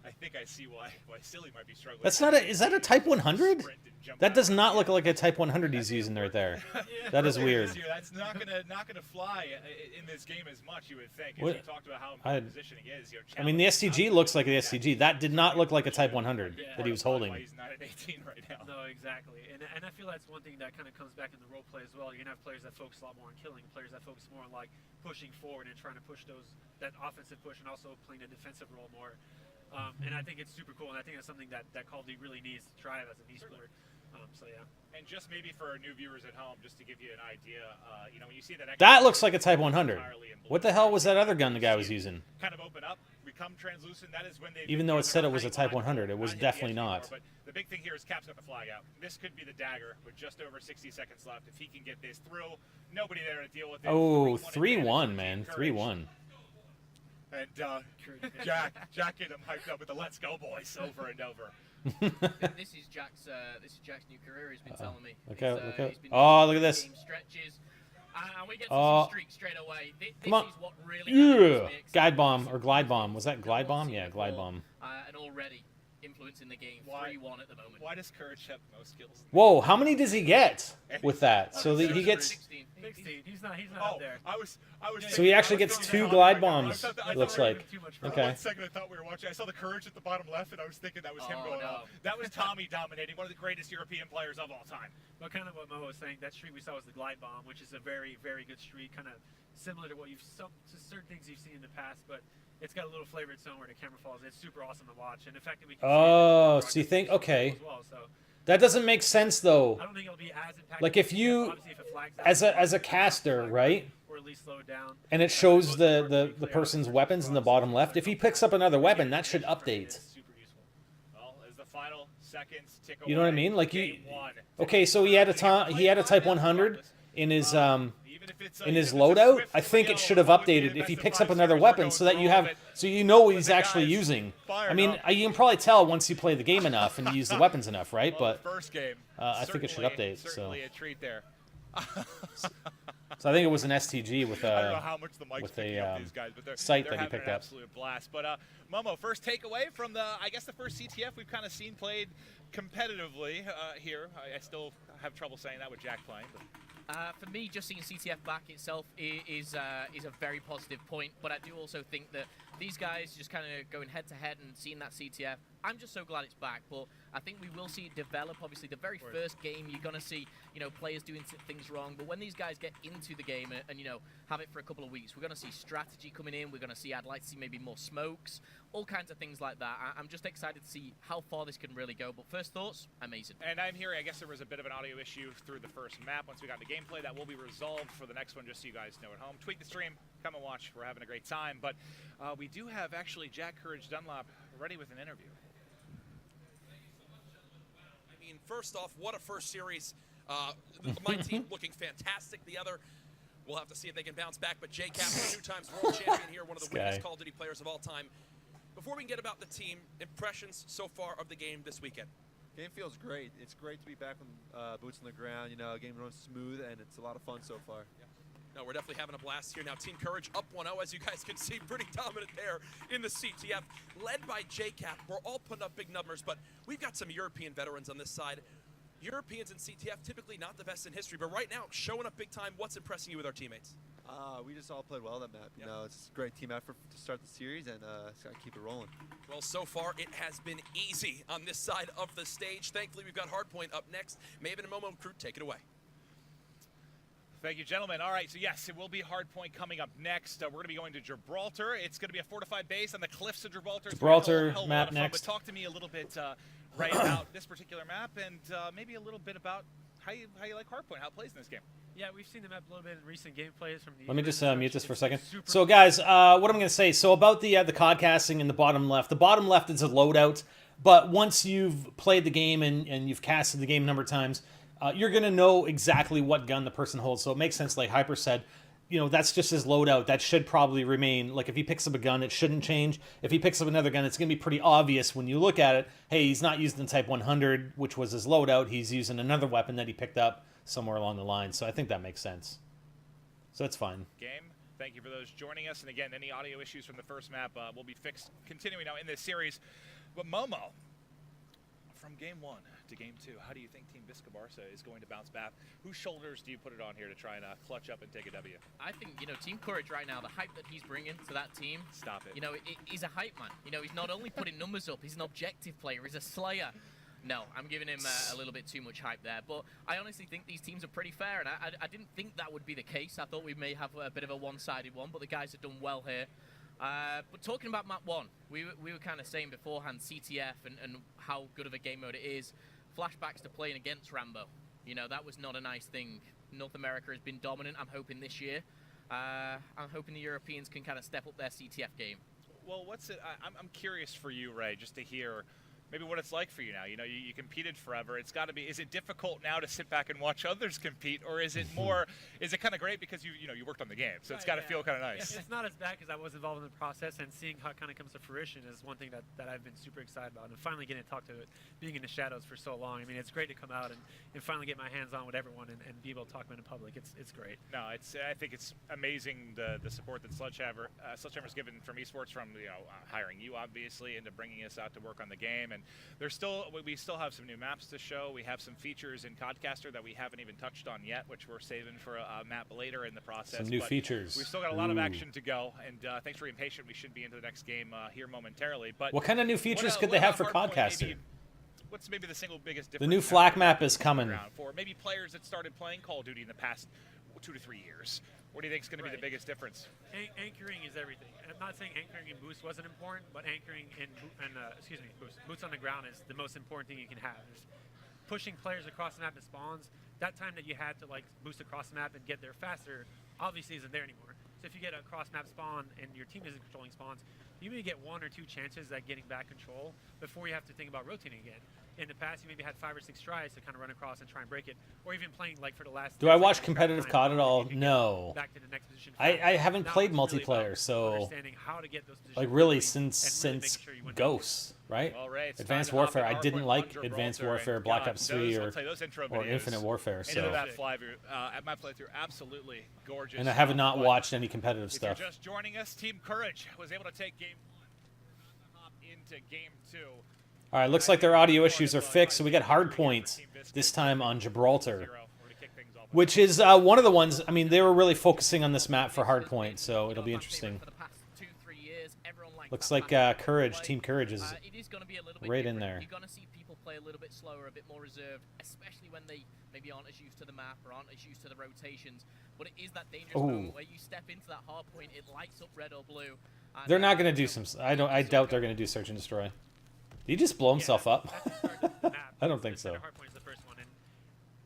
I think I see why Silly might be struggling. That's not a... Is that a Type 100? That does not look like a Type 100 he's using right there. That is weird. That's not gonna fly in this game as much, you would think. As you talked about how important positioning is. I mean, the STG looks like the STG. That did not look like a Type 100 that he was holding. Why he's not at 18 right now. No, exactly. And I feel that's one thing that kind of comes back in the role play as well. You're going to have players that focus a lot more on killing, players that focus more on like pushing forward and trying to push that offensive push and also playing a defensive role more. And I think it's super cool, and I think it's something that Call of Duty really needs to drive as an esport. So yeah. And just maybe for new viewers at home, just to give you an idea, you know, when you see that... That looks like a Type 100. What the hell was that other gun the guy was using? Kind of open up, become translucent. That is when they... Even though it said it was a Type 100, it was definitely not. But the big thing here is Cap's got the flag out. This could be the dagger with just over 60 seconds left. If he can get this through, nobody there to deal with it. Oh, 3-1, man. 3-1. And Jack getting him hyped up with the "Let's go, boys" over and over. This is Jack's new career. He's been telling me. Okay, oh, look at this. Stretches, and we get to some streaks straight away. Come on. Is what really Guide bomb or glide bomb. Was that glide bomb? Yeah, glide bomb. And already influencing the game. 3-1 at the moment. Why does Courage have most skills? Whoa, how many does he get with that? So he gets... 16. He's not up there. So he actually gets 2 glide bombs, it looks like. Okay. 1 second I thought we were watching. I saw the Courage at the bottom left, and I was thinking that was him going off. That was Tommy dominating, one of the greatest European players of all time. But kind of what Mo was saying, that streak we saw was the glide bomb, which is a very, very good streak, kind of similar to what certain things you've seen in the past, but it's got a little flavor of its own where the camera falls. It's super awesome to watch, and the fact that we can so you think, okay. That doesn't make sense though. I don't think it'll be as impactful. Like if you, as a caster, right? Or at least slow it down. And it shows the person's weapons in the bottom left. If he picks up another weapon, that should update. Well, as the final seconds tick away, you know what I mean? Like you. Okay, so he had a Type 100 in his loadout. I think it should have updated if he picks up another weapon, so that you know what he's actually using. I mean, you can probably tell once you play the game enough and you use the weapons enough, right? But I think it should update. So. A treat there. So I think it was an STG with I don't know how much the mic's picking up these guys, but sight that he picked up. Absolute blast. But Momo, first takeaway from I guess the first CTF we've kind of seen played competitively here. I still have trouble saying that with Jack playing. But. For me, just seeing CTF back itself is a very positive point, but I do also think that these guys just kind of going head-to-head and seeing that CTF, I'm just so glad it's back, but I think we will see it develop. Obviously, the very first game, you're going to see, players doing things wrong, but when these guys get into the game and have it for a couple of weeks, we're going to see strategy coming in, we're going to see, I'd like to see maybe more smokes, all kinds of things like that. I'm just excited to see how far this can really go, but first thoughts, amazing. And I'm hearing, I guess there was a bit of an audio issue through the first map. Once we got the gameplay, that will be resolved for the next one, just so you guys know at home. Tweet the stream, come and watch, we're having a great time. But we do have actually Jack Courage Dunlop ready with an interview. I mean, first off, what a first series. My team looking fantastic. The other, we'll have to see if they can bounce back. But J-Cap, 2 times world champion here, one of the winningest Call of Duty players of all time. Before we can get about the team, impressions so far of the game this weekend. Game feels great. It's great to be back with boots on the ground. Game runs smooth, and it's a lot of fun so far. Yeah. No, we're definitely having a blast here. Now, Team Courage up 1-0, as you guys can see, pretty dominant there in the CTF. Led by J-Cap. We're all putting up big numbers, but we've got some European veterans on this side. Europeans in CTF, typically not the best in history, but right now, showing up big time. What's impressing you with our teammates? We just all played well that map. You know, it's a great team effort to start the series, and it's got to keep it rolling. Well, so far, it has been easy on this side of the stage. Thankfully, we've got Hardpoint up next. Maven and Momo, crew, take it away. Thank you, gentlemen. All right, so yes, it will be Hardpoint coming up next. We're going to be going to Gibraltar. It's going to be a fortified base on the cliffs of Gibraltar. Gibraltar map next. But talk to me a little bit right about this particular map, and maybe a little bit about how you like Hardpoint, how it plays in this game. Yeah, we've seen the map a little bit in recent gameplays from the... Let me just mute this for a second. So, guys, what I'm going to say, so about the CodCasting in the bottom left is a loadout, but once you've played the game and you've casted the game a number of times, you're going to know exactly what gun the person holds. So it makes sense, like Hyper said, you know, that's just his loadout. That should probably remain. Like, if he picks up a gun, it shouldn't change. If he picks up another gun, it's going to be pretty obvious when you look at it. Hey, he's not using the Type 100, which was his loadout. He's using another weapon that he picked up somewhere along the line. So I think that makes sense. So that's fine. Game. Thank you for those joining us. And again, any audio issues from the first map will be fixed continuing now in this series. But Momo, from game 1 to game 2, how do you think Team Visca Barca is going to bounce back? Whose shoulders do you put it on here to try and clutch up and take a W? I think, you know, Team Courage right now, the hype that he's bringing to that team. Stop it. You know, he's a hype man. You know, he's not only putting numbers up, he's an objective player, he's a slayer. No, I'm giving him a little bit too much hype there. But I honestly think these teams are pretty fair, and I didn't think that would be the case. I thought we may have a bit of a one-sided one, but the guys have done well here. But talking about map 1, we were kind of saying beforehand CTF and how good of a game mode it is. Flashbacks to playing against Rambo. You know, that was not a nice thing. North America has been dominant, I'm hoping, this year. I'm hoping the Europeans can kind of step up their CTF game. Well, what's it? I'm curious for you, Ray, just to hear maybe what it's like for you now. You know, you competed forever. It's got to be. Is it difficult now to sit back and watch others compete, or is it more? Is it kind of great because you worked on the game, so it's got to feel kind of nice. It's not as bad because I was involved in the process, and seeing how it kind of comes to fruition is one thing that I've been super excited about, and finally getting to talk to it, being in the shadows for so long. I mean, it's great to come out and finally get my hands on with everyone and be able to talk about it in public. It's great. No, I think it's amazing the support that Sledgehammer's given from esports, from hiring you obviously into bringing us out to work on the game, and we still have some new maps to show. We have some features in CodCaster that we haven't even touched on yet, which we're saving for a map later in the process. Some new features. We've still got a lot of action to go, and thanks for being patient. We should be into the next game here momentarily. But what kind of new features could they have for CodCaster? What's maybe the single biggest difference? The new Flak map is coming. For maybe players that started playing Call of Duty in the past 2 to 3 years. What do you think is going to be the biggest difference? Anchoring is everything. I'm not saying anchoring in boost wasn't important, but anchoring in boots on the ground is the most important thing you can have. There's pushing players across the map and spawns. That time that you had to like boost across the map and get there faster obviously isn't there anymore. So if you get a cross map spawn and your team isn't controlling spawns, you may get 1 or 2 chances at getting back control before you have to think about rotating again. In the past, you maybe had 5 or 6 tries to kind of run across and try and break it, or even playing like for the last. Do I watch competitive COD at all? No. Back to the next position. I haven't played multiplayer, so how to get those like really since Ghosts, right? Well, Ray, Advanced Warfare. I didn't like Advanced Warfare, Black Ops 3, or Infinite Warfare. So that at my playthrough, absolutely gorgeous. And I have not watched any competitive stuff. If you're just joining us, Team Courage was able to take game 1 hop into game 2. All right, looks like their audio issues are fixed, so we got Hardpoint this time on Gibraltar, which is one of the ones. I mean, they were really focusing on this map for Hardpoint, so it'll be interesting. Looks like Team Courage is right in there. You're going to see people play a little bit slower, a bit more reserved, especially when they maybe aren't as used to the map or aren't as used to the rotations. But it is that dangerous moment where you step into that hard point, it lights up red or blue. They're not going to do some. I doubt they're going to do Search and Destroy. Did he just blow himself up? I don't think so. Hardpoint is the first one, and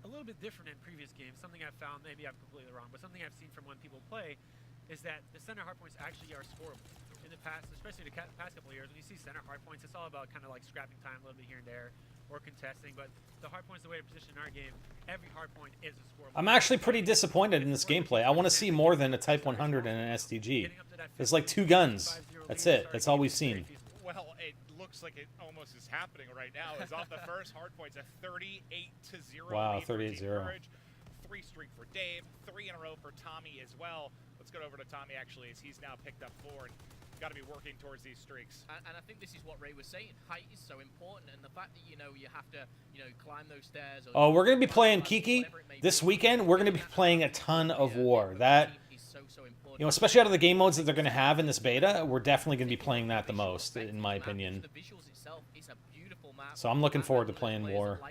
a little bit different in previous games. Something I've found, maybe I'm completely wrong, but something I've seen from when people play is that the center hardpoints actually are scoreable. In the past, especially the past couple of years, when you see center hardpoints, it's all about kind of like scrapping time a little bit here and there or contesting. But the hardpoint's the way to position in our game. Every hardpoint is a scoreable. I'm actually pretty disappointed in this gameplay. I want to see more than a Type 100 and an SDG. There's like 2 guns. That's it. That's all we've seen. Well, it looks like it almost is happening right now. Is off the first hardpoints a 38-0. Wow, 38-0. 3 streak for Dave, 3 in a row for Tommy as well. Let's go over to Tommy actually, as he's now picked up 4 and got to be working towards these streaks. And I think this is what Ray was saying. Height is so important, and the fact that you have to climb those stairs. Oh, we're gonna be playing Kiki this weekend. We're gonna be playing a ton of War. That. You know, especially out of the game modes that they're going to have in this beta, we're definitely going to be playing that the most, in my opinion. So I'm looking forward to playing War.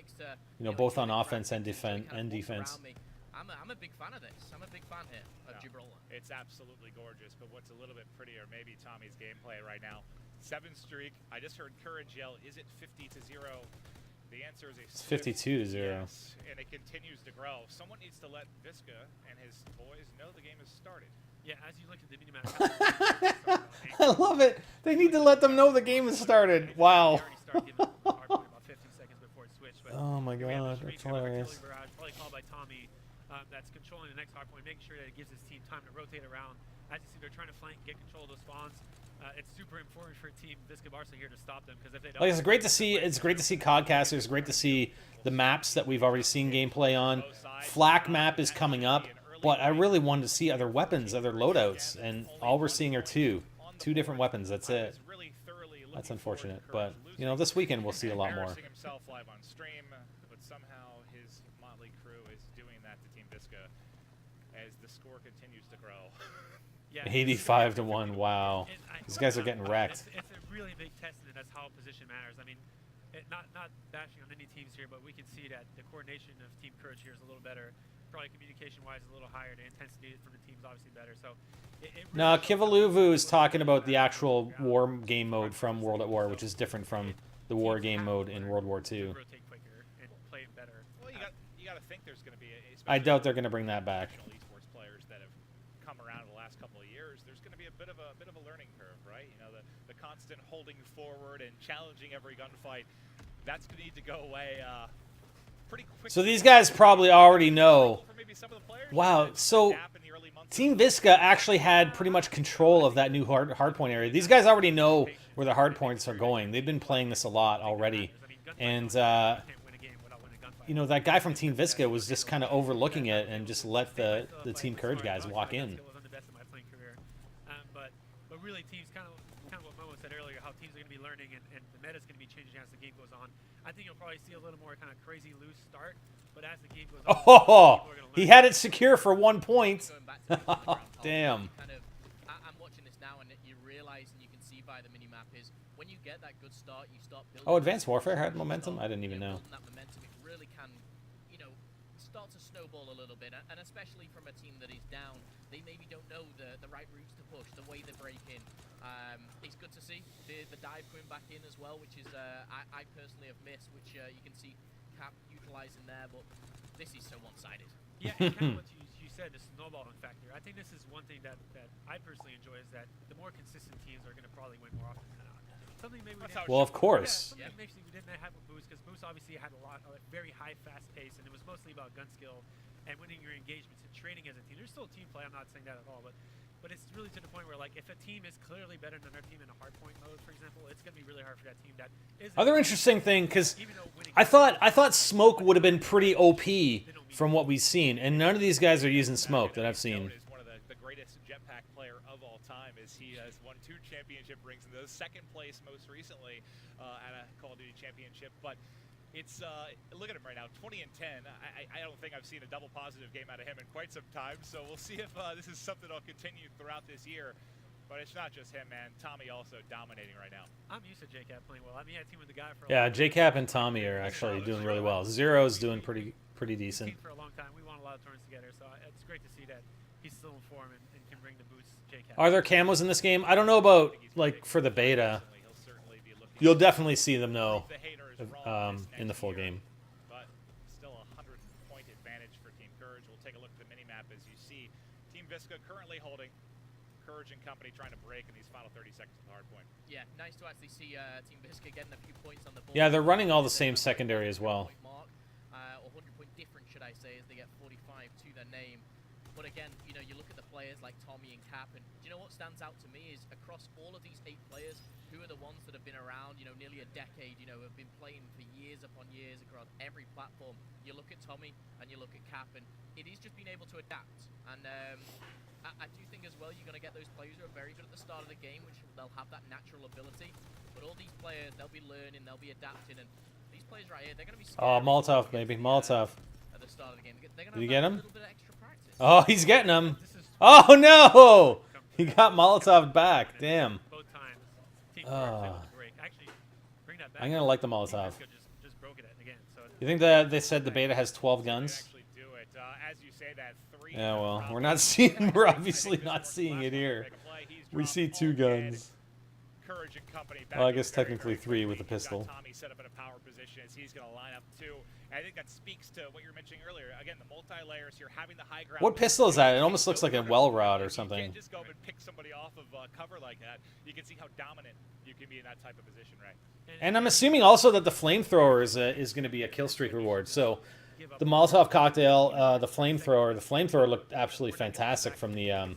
You know, both on offense and defense. I'm a big fan of this. I'm a big fan here of Gibraltar. It's absolutely gorgeous, but what's a little bit prettier, maybe Tommy's gameplay right now. 7 streak. I just heard Courage yell, is it 50-0? The answer is it's 52-0. Yes, and it continues to grow. Someone needs to let Visca and his boys know the game has started. Yeah, as you look at the minimap. I love it. They need to let them know the game has started. Wow. About 15 seconds before it switched, But Oh my here we have god, this that's kind of hilarious. artillery barrage, probably called by Tommy, that's controlling the next hard point, making sure that it gives his team time to rotate around. As you see, they're trying to flank, get control of those spawns. It's super important for Team Visca Barca here to stop them, because if they don't, Like, it's great to see. It's great to see CodCaster. It's great to see the maps that we've already seen gameplay on. Flak map is coming up, but I really wanted to see other weapons, other loadouts, and all we're seeing are two different weapons. That's it. That's unfortunate, but you know, this weekend we'll see a lot more. Embarrassing himself live on stream, but somehow his motley crew is doing that to Team Visca as the score continues to grow. Yeah, 85 to 1. Wow, these guys are getting wrecked. It's a really big test, and that's how position matters. I mean, not bashing on any teams here, but we can see that the coordination of Team Courage here is a little better. Probably communication-wise a little higher. The intensity from the team's obviously better. So Now, Kivaluvu is talking about the actual war game mode from World at War, which is different from the war game mode in World War II. rotate quicker and play better. Well, you got to think there's going to be I doubt they're going to bring that back. esports players that have come around in the last couple of years. There's going to be a bit of a learning curve, right? You know, the constant holding forward and challenging every gunfight. That's going to need to go away pretty quickly. So these guys probably already know. Wow, so Team Visca actually had pretty much control of that new hardpoint area. These guys already know where the hardpoints are going. They've been playing this a lot already. And, you know, that guy from Team Visca was just kind of overlooking it and just let the Team Courage guys walk in. But really, teams kind of what Momo said earlier, how teams are going to be learning and the meta's going to be changing as the game goes on. I think you'll probably see a little more kind of crazy loose start, but as the game goes on, Oh, he had it secure for 1 point. Damn. I'm watching this now, and you realize, and you can see by the minimap, is when you get that good start, you start building. Oh, Advanced Warfare had momentum? I didn't even know. That momentum, it really can, you know, start to snowball a little bit, and especially from a team that is down, they maybe don't know the right routes to push, the way they break in. It's good to see the dive coming back in as well, which is I personally have missed, which you can see Cap utilizing there, but this is so one-sided. Yeah, and kind of what you said, the snowballing factor. I think this is one thing that I personally enjoy, is that the more consistent teams are going to probably win more often than not. Something maybe we didn't, Well, of course. Yeah, something maybe we didn't have with Boost, because Boost obviously had a very high, fast pace, and it was mostly about gun skill and winning your engagements and training as a team. There's still team play. I'm not saying that at all, but it's really to the point where, like, if a team is clearly better than another team in a hardpoint mode, for example, it's going to be really hard for that team that is. Other interesting thing, because I thought Smoke would have been pretty OP from what we've seen, and none of these guys are using Smoke that I've seen. Is one of the greatest jetpack player of all time, as he has won 2 championship rings and those second place most recently at a Call of Duty championship. But it's look at him right now, 20 and 10. I don't think I've seen a double positive game out of him in quite some time. So we'll see if this is something that'll continue throughout this year. But it's not just him, man. Tommy also dominating right now. I'm used to JCap playing well. I mean, I team with the guy for. Yeah, JCap and Tommy are actually doing really well. Zero's doing pretty decent. For a long time, we won a lot of tournaments together, so it's great to see that he's still in form and can bring the boost. JCap. Are there camos in this game? I don't know about, like, for the beta. You'll definitely see them though in the full game. But still a 100-point advantage for Team Courage. We'll take a look at the minimap as you see Team Visca currently holding. Courage and company trying to break in these final 30 seconds of the hard point. Yeah, nice to actually see Team Visca getting a few points on the board. Yeah, they're running all the same secondary as well. Or 100-point difference, should I say, as they get 45 to their name. But again, you know, you look at the players like Tommy and Cap, and do you know what stands out to me is across all of these 8 players, who are the ones that have been around, you know, nearly a decade, you know, have been playing for years upon years across every platform. You look at Tommy and you look at Cap, and it is just being able to adapt. And I do think as well you're going to get those players who are very good at the start of the game, which they'll have that natural ability. But all these players, they'll be learning, they'll be adapting, and these players right here, they're going to be Oh, Molotov, baby, Molotov. at the start of the game. They're Did going you to get have him? a little bit of extra practice. Oh, he's getting him. Oh no! He got Molotov back. Damn. Both times. Team Actually, bring that back. I'm gonna like the Molotov. Just broke it again. So You think that they said the beta has 12 guns? Do it. As you say that, 3. Yeah, well, we're not seeing. We're obviously not seeing it here. We see 2 guns. Courage and company. Well, I back guess very, technically very 3 with the quickly. He's got pistol. Tommy set up in a power position as he's going to line up too. And I think that speaks to what you were mentioning earlier. Again, the multi-layers here, having the high ground. What pistol is that? It almost looks like a well rod or something. You can't just go and pick somebody off of cover like that. You can see how dominant you can be in that type of position, right? And I'm assuming also that the flamethrower is going to be a kill streak reward. So the Molotov cocktail, the flamethrower looked absolutely fantastic from the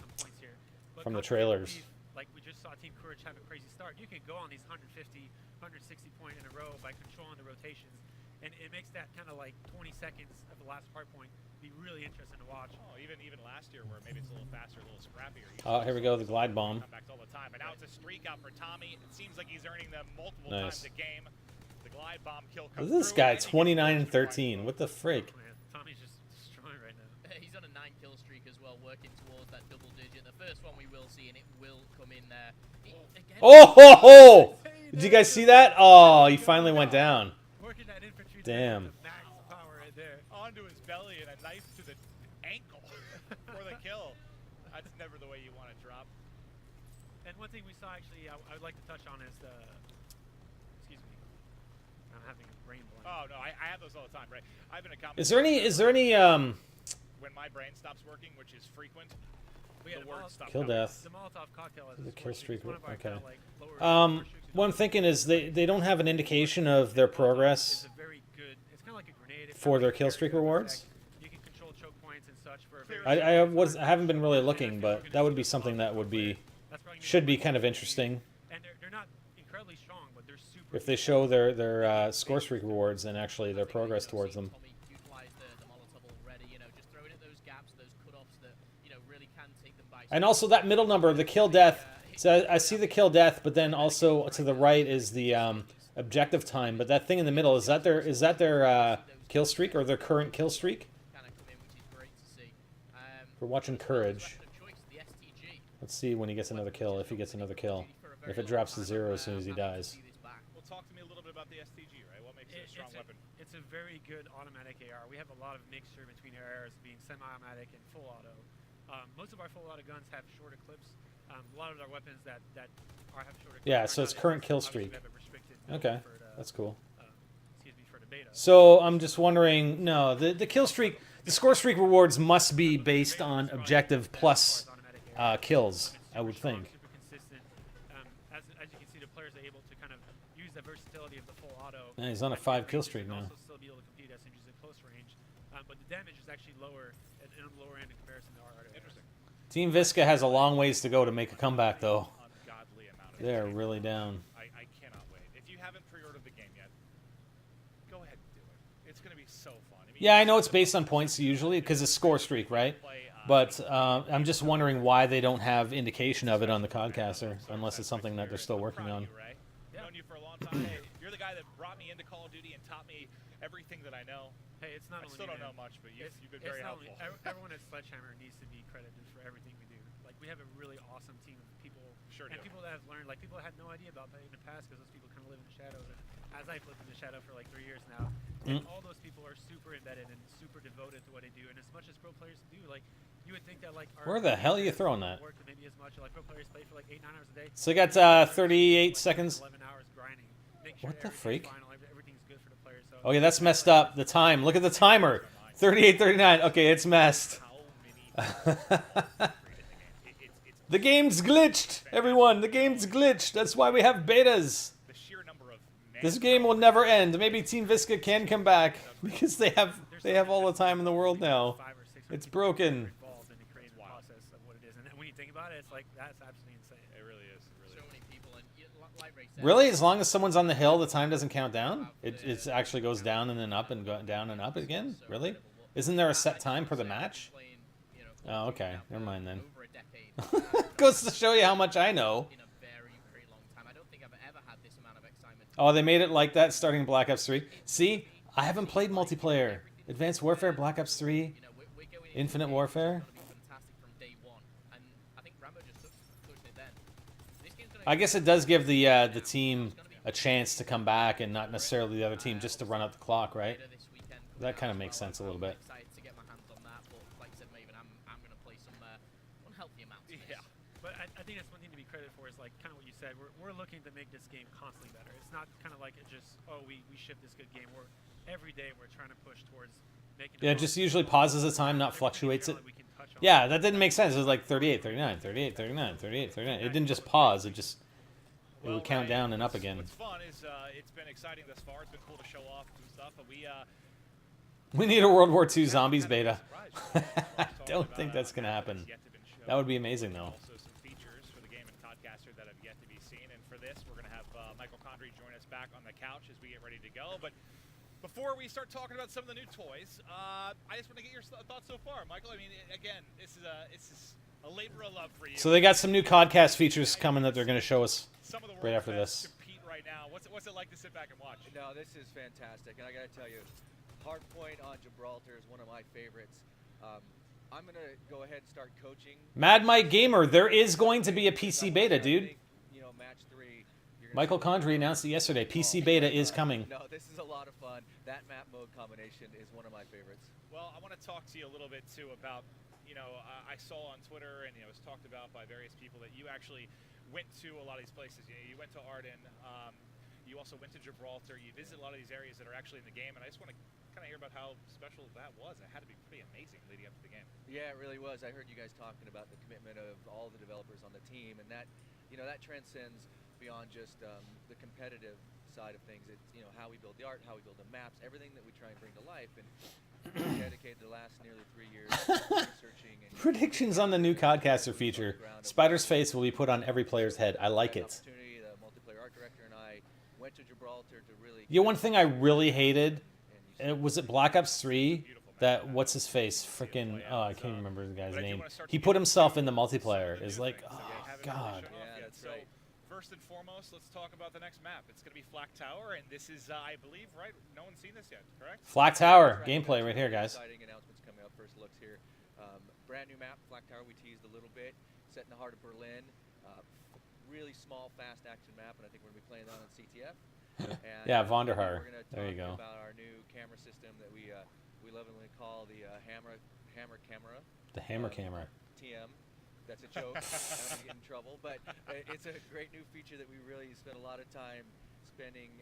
trailers. Like we just saw Team Courage have a crazy start. You can go on these 150, 160 point in a row by controlling the rotations, and it makes that kind of like 20 seconds of the last hard point be really interesting to watch. Oh, even last year where maybe it's a little faster, a little scrappier. Oh, here we go, the glide bomb. Comebacks all the time, and now it's a streak out for Tommy. It seems like he's earning them multiple Nice. times a game. The glide bomb kill comes This through, guy and he 29 and 13. What the frick? Man, Tommy's just destroying right now. He's on a 9-kill streak as well, working towards that double digit. The first one we will see, and it will come in there. Again, Oh ho ho! Did you guys see that? Oh, he finally went down. Working that infantry Damn. to max power right there. onto his belly and a knife to the ankle for the kill. That's never the way you want to drop. And one thing we saw actually, I would like to touch on is the. Excuse me. I'm having a brain blank. Oh no, I have those all the time, right? I've been a Is there any when my brain stops working, which is frequent, We had the word stops Kill coming. death. The Molotov cocktail is The a kill streak. one of our Okay. kinda like lower What I'm thinking is they don't have an indication of their progress It's a very good. It's kind of like a grenade. It's for kinda their like a kill very streak good rewards. effect. You can control choke points and such for a very I haven't been really looking, but that would be something that would be should be kind of interesting And they're not incredibly strong, but they're super. if they show their score streak rewards and actually their progress towards them. And also that middle number, the kill death. So I see the kill death, but then also to the right is the objective time. But that thing in the middle, is that their kill streak or their current kill streak? We're watching Courage. Let's see when he gets another kill, if he gets another kill. If it drops to 0 as soon as he dies. Well, talk to me a little bit about the STG, right? What makes it a strong weapon? It's a very good automatic AR. We have a lot of mixture between our ARs being semi-automatic and full auto. Most of our full auto guns have shorter clips. A lot of our weapons that have shorter clips. Yeah, so it's current kill streak. Okay, that's cool. Excuse me, for the beta. So I'm just wondering, no, the kill streak, the score streak rewards must be based on objective plus kills, I would think. Super consistent. As you can see, the players are able to kind of use the versatility of the full auto. Yeah, he's on a 5 kill streak now. Also still be able to compete as he's in close range, but the damage is actually lower in the lower end in comparison to our auto. Interesting. Team Visca has a long ways to go to make a comeback, though. Ungodly amount of They're really down. I cannot wait. If you haven't pre-ordered the game yet, go ahead and do it. It's going to be so fun. I mean, Yeah, I know it's based on points usually because it's score streak, right? But I'm just wondering why they don't have indication of it on the CodCaster, unless it's something that they're still working on. right? Known you for a long time. Hey, you're the guy that brought me into Call of Duty and taught me everything that I know. Hey, it's not I only still me, don't know man. much, but you've been It's very not helpful. only- everyone at Sledgehammer needs to be credited for everything we do. Like, we have a really awesome team of people. Sure and do. people that have learned, like, people that had no idea about that in the past because those people kind of live in the shadows. And as I've lived in the shadow for like 3 years now, and all those people are super embedded and super devoted to what they do. And as much as pro players do, like, you would think that, like, our Where the hell are you throwing that? work maybe as much. Like, pro players play for like 8-9 hours a day. So you got 38 seconds. 11 hours grinding. Make sure What the everything's freak? final, everything's good for the players. So Okay, that's messed up. The time. Look at the timer. 38:39. Okay, it's messed. The game's glitched, everyone. The game's glitched. That's why we have betas. This game will never end. Maybe Team Visca can come back because they have all the time in the world now. It's broken. involved in the creative process of what it is. And when you think about it, it's like, that's absolutely insane. It really is. So many people, and like Ray said, Really, as long as someone's on the hill, the time doesn't count down. It actually goes down and then up and down and up again. Really? Isn't there a set time for the match? Oh, okay. Never mind then. Goes to show you how much I know. in a very, very long time. I don't think I've ever had this amount of excitement. Oh, they made it like that starting Black Ops 3. See, I haven't played multiplayer. Advanced Warfare, Black Ops 3, Infinite Warfare. Fantastic from day one, and I think Rambo just pushed it then. This game's gonna I guess it does give the team a chance to come back and not necessarily the other team just to run out the clock, right? That kind of makes sense a little bit. excited to get my hands on that, but like I said, Maven, I'm going to play some unhealthy amounts. Yeah. But I think that's one thing to be credited for is like kind of what you said. We're looking to make this game constantly better. It's not kind of like it just, oh, we ship this good game. Every day we're trying to push towards making it. Yeah, it just usually pauses the time, not fluctuates it. Yeah, that didn't make sense. It was like 38, 39, 38, 39, 38, 39. It didn't just pause. It would count down and up again. What's fun is it's been exciting thus far. It's been cool to show off some stuff, but we need a World War II Zombies beta. I don't think that's going to happen. That would be amazing, though. Also some features for the game and CodCaster that have yet to be seen. And for this, we're going to have Michael Condrey join us back on the couch as we get ready to go. But before we start talking about some of the new toys, I just want to get your thoughts so far. Michael, I mean, again, this is a labor of love for you. So they got some new CodCast features coming that they're going to show us right after this. Compete right now. What's it like to sit back and watch? No, this is fantastic. And I got to tell you, Hardpoint on Gibraltar is one of my favorites. I'm going to go ahead and start coaching. Mad Mike Gamer, there is going to be a PC beta, dude. You know, match 3. Michael Condrey announced it yesterday. PC beta is coming. No, this is a lot of fun. That map mode combination is one of my favorites. Well, I want to talk to you a little bit, too, about, you know, I saw on Twitter and, you know, it was talked about by various people that you actually went to a lot of these places. You know, you went to Arden. You also went to Gibraltar. You visited a lot of these areas that are actually in the game, and I just want to kind of hear about how special that was. It had to be pretty amazing leading up to the game. Yeah, it really was. I heard you guys talking about the commitment of all the developers on the team, and that, you know, that transcends beyond just the competitive side of things. It's, you know, how we build the art, how we build the maps, everything that we try and bring to life, and dedicated the last nearly 3 years researching. And Predictions on the new CodCaster feature. Spider's face will be put on every player's head. I like it. The multiplayer art director and I went to Gibraltar to really. You know, one thing I really hated, was it Black Ops 3? That, what's his face? Freaking, oh, I can't remember the guy's name. He put himself in the multiplayer. It's like, oh, God. Yeah, that's right. First and foremost, let's talk about the next map. It's going to be Flak Tower, and this is, I believe, right? No one's seen this yet, correct? Flak Tower gameplay right here, guys. Exciting announcements coming up. First looks here. Brand new map, Flak Tower. We teased a little bit. Set in the heart of Berlin. Really small, fast action map, and I think we're going to be playing that on CTF. And, yeah, Vonderhaar. We're going to there you talk go. about our new camera system that we lovingly call the hammer camera. The hammer camera. TM. That's a joke. I don't want to get in trouble, but it's a great new feature that we really spent a lot of time spending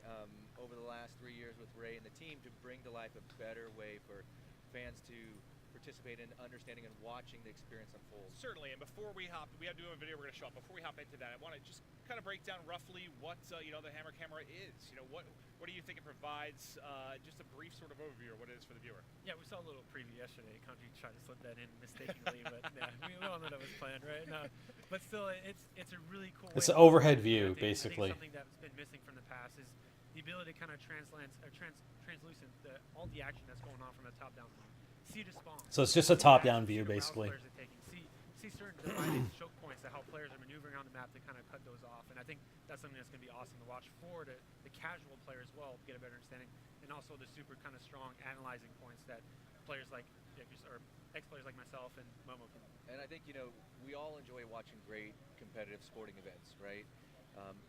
over the last 3 years with Ray and the team to bring to life a better way for fans to participate in understanding and watching the experience unfold. Certainly, and before we hop, we have to do a video we're going to show up. Before we hop into that, I want to just kind of break down roughly what you know, the hammer camera is. You know, what do you think it provides? Just a brief sort of overview of what it is for the viewer. Yeah, we saw a little preview yesterday. Country tried to slip that in mistakenly, but yeah, we all know that was planned, right? No, but still, it's a really cool. It's an overhead view, basically. I think something that's been missing from the past is the ability to kind of translucent all the action that's going on from a top-down view. See the spawn. So it's just a top-down view, basically. See certain divided choke points that how players are maneuvering on the map to kind of cut those off, and I think that's something that's going to be awesome to watch for the casual player as well to get a better understanding, and also the super kind of strong analyzing points that players like or ex-players like myself and Momo can. And I think, you know, we all enjoy watching great competitive sporting events, right?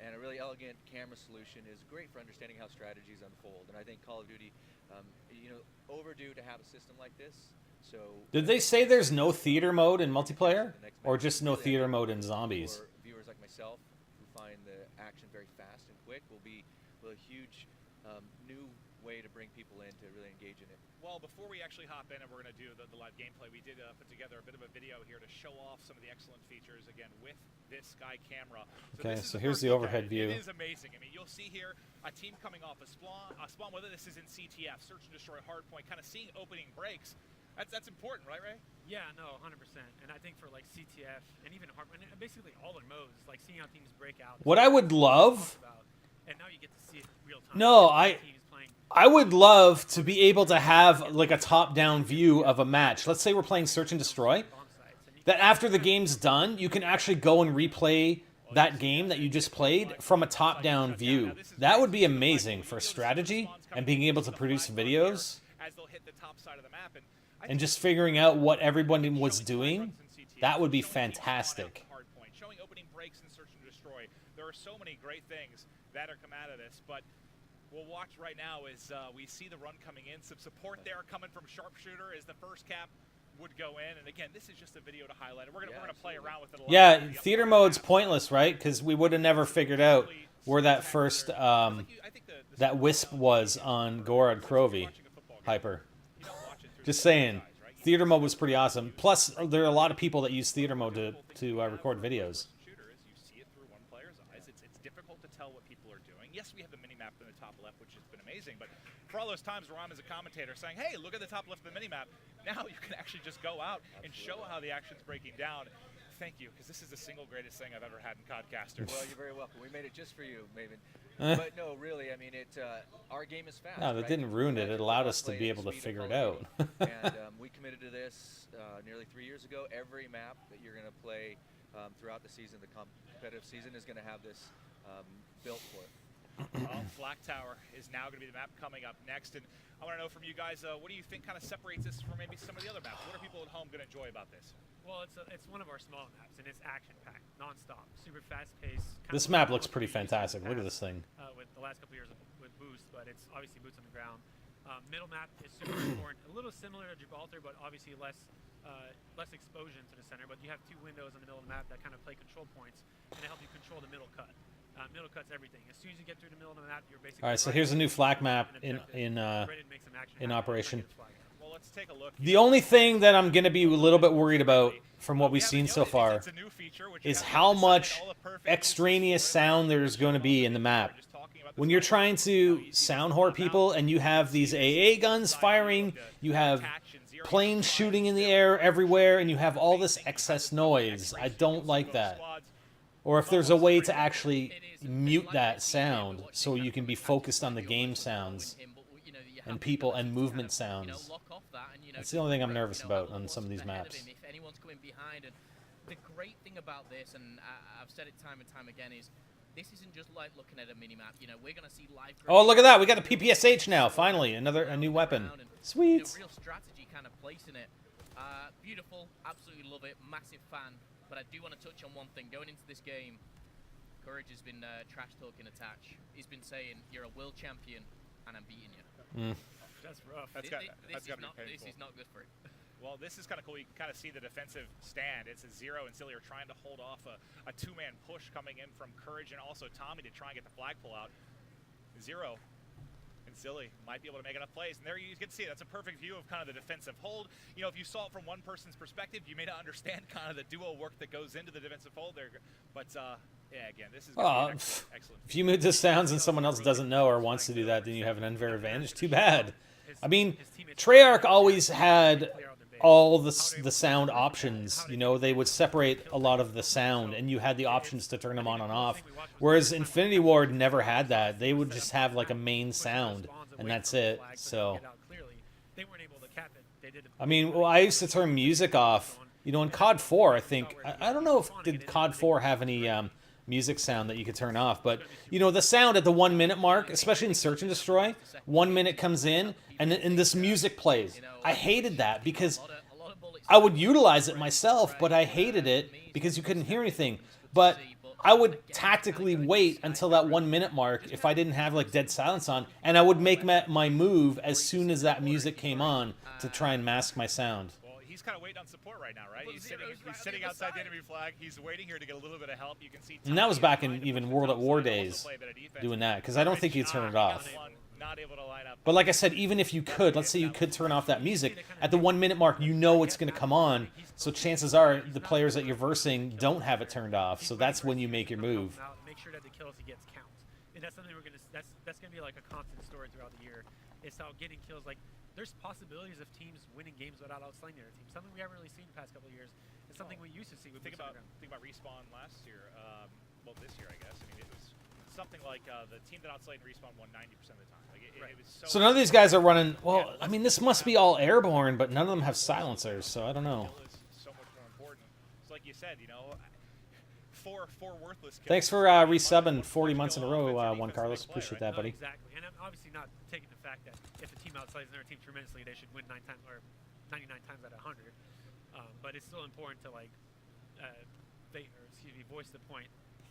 And a really elegant camera solution is great for understanding how strategies unfold. And I think Call of Duty, you know, overdue to have a system like this. So did they say there's no theater mode in multiplayer, or just no theater mode in zombies? For viewers like myself who find the action very fast and quick, will be a huge new way to bring people in to really engage in it. Well, before we actually hop in and we're going to do the live gameplay, we did put together a bit of a video here to show off some of the excellent features, again, with this Sky camera. Okay, so here's the overhead view. It is amazing. I mean, you'll see here a team coming off a spawn, whether this is in CTF, Search and Destroy Hardpoint, kind of seeing opening breaks. That's important, right, Ray? Yeah, no, 100%. And I think for, like, CTF and even Hardpoint, and basically all their modes, like seeing how teams break out. What I would love... And now you get to see it real time. No, I would love to be able to have like a top-down view of a match. Let's say we're playing Search and Destroy. That after the game's done, you can actually go and replay that game that you just played from a top-down view. That would be amazing for strategy and being able to produce videos. And just figuring out what everyone was doing. That would be fantastic. Showing opening breaks in Search and Destroy. There are so many great things that are come out of this, but we'll watch right now as we see the run coming in. Some support there coming from Sharpshooter as the first cap would go in. And again, this is just a video to highlight it. We're gonna play around with it a lot. Yeah, theater mode's pointless, right? Because we would have never figured out where that first that wisp was on Gorod Crovey hyper. Just saying, theater mode was pretty awesome. Plus, there are a lot of people that use theater mode to record videos. You see it through one player's eyes. It's difficult to tell what people are doing. Yes, we have the mini-map in the top left, which has been amazing, but for all those times where I'm as a commentator saying, hey, look at the top left of the mini-map, now you can actually just go out and show how the action's breaking down. Thank you, because this is the single greatest thing I've ever had in CodCaster. Well, you're very welcome. We made it just for you, Maven. But no, really, I mean, our game is fast. No, that didn't ruin it. It allowed us to be able to figure it out. And we committed to this nearly 3 years ago. Every map that you're going to play throughout the season, the competitive season, is going to have this built for it. Well, Flak Tower is now going to be the map coming up next, and I want to know from you guys, what do you think kind of separates this from maybe some of the other maps? What are people at home going to enjoy about this? Well, it's one of our small maps, and it's action-packed, non-stop, super fast-paced. This map looks pretty fantastic. Look at this thing. With the last couple of years with Boost, but it's obviously boots on the ground. Middle map is super important, a little similar to Gibraltar, but obviously less exposure to the center. But you have 2 windows in the middle of the map that kind of play control points, and they help you control the middle cut. Middle cut's everything. As soon as you get through the middle of the map, you're basically. All right, so here's a new Flak map in operation. Well, let's take a look. The only thing that I'm going to be a little bit worried about from what we've seen so far is how much extraneous sound there's going to be in the map. When you're trying to sound whore people and you have these AA guns firing, you have planes shooting in the air everywhere, and you have all this excess noise. I don't like that. Or if there's a way to actually mute that sound so you can be focused on the game sounds and people and movement sounds. That's the only thing I'm nervous about on some of these maps. If anyone's coming behind, and the great thing about this, and I've said it time and time again, is this isn't just like looking at a mini-map. You know, we're going to see live. Oh, look at that! We got a PPSH now. Finally, a new weapon. Sweet. Real strategy kind of placing it. Beautiful, absolutely love it. Massive fan. But I do want to touch on one thing. Going into this game, Courage has been trash talking Attach. He's been saying, "You're a world champion, and I'm beating you." That's rough. That's got to be painful. This is not good for it. Well, this is kind of cool. You can kind of see the defensive stand. It's a Zero and Silly are trying to hold off a 2-man push coming in from Courage and also Tommy to try and get the flag pull out. Zero and Silly might be able to make enough plays. And there you can see that's a perfect view of kind of the defensive hold. You know, if you saw it from one person's perspective, you may not understand kind of the duo work that goes into the defensive hold there. But, yeah, again, this is going to be excellent. If you move the sounds and someone else doesn't know or wants to do that, then you have an unfair advantage. Too bad. I mean, Treyarch always had all the sound options. You know, they would separate a lot of the sound, and you had the options to turn them on and off. Whereas Infinity Ward never had that. They would just have like a main sound, and that's it. So, I mean, well, I used to turn music off. You know, in COD 4, I think, I don't know if did COD 4 have any music sound that you could turn off, but you know, the sound at the 1 minute mark, especially in Search and Destroy, 1 minute comes in and this music plays. I hated that because I would utilize it myself, but I hated it because you couldn't hear anything. But I would tactically wait until that 1 minute mark if I didn't have like dead silence on, and I would make my move as soon as that music came on to try and mask my sound. He's kind of waiting on support right now, right? He's sitting outside the enemy flag. He's waiting here to get a little bit of help. You can see. And that was back in even World at War days, doing that, because I don't think you'd turn it off. But like I said, even if you could, let's say you could turn off that music, at the 1 minute mark, you know it's going to come on, so chances are the players that you're versing don't have it turned off, so that's when you make your move. Make sure that the kills he gets count. And that's something that's going to be like a constant story throughout the year. It's how getting kills, like, there's possibilities of teams winning games without outslaying their team. Something we haven't really seen the past couple of years. It's something we used to see with think about Respawn last year. Well, this year, I guess. I mean, it was something like the team that outslayed Respawn won 90% of the time. Like it was so none of these guys are running. Well, I mean, this must be all airborne, but none of them have silencers, so I don't know. So much more important. So, like you said, you know, four worthless kills. Thanks for resubbing 40 months in a row, Juan Carlos. Appreciate that, buddy. Exactly, and I'm obviously not taking the fact that if a team outslides another team tremendously, they should win 9 times or 99 times out of 100. But it's still important to like voice the point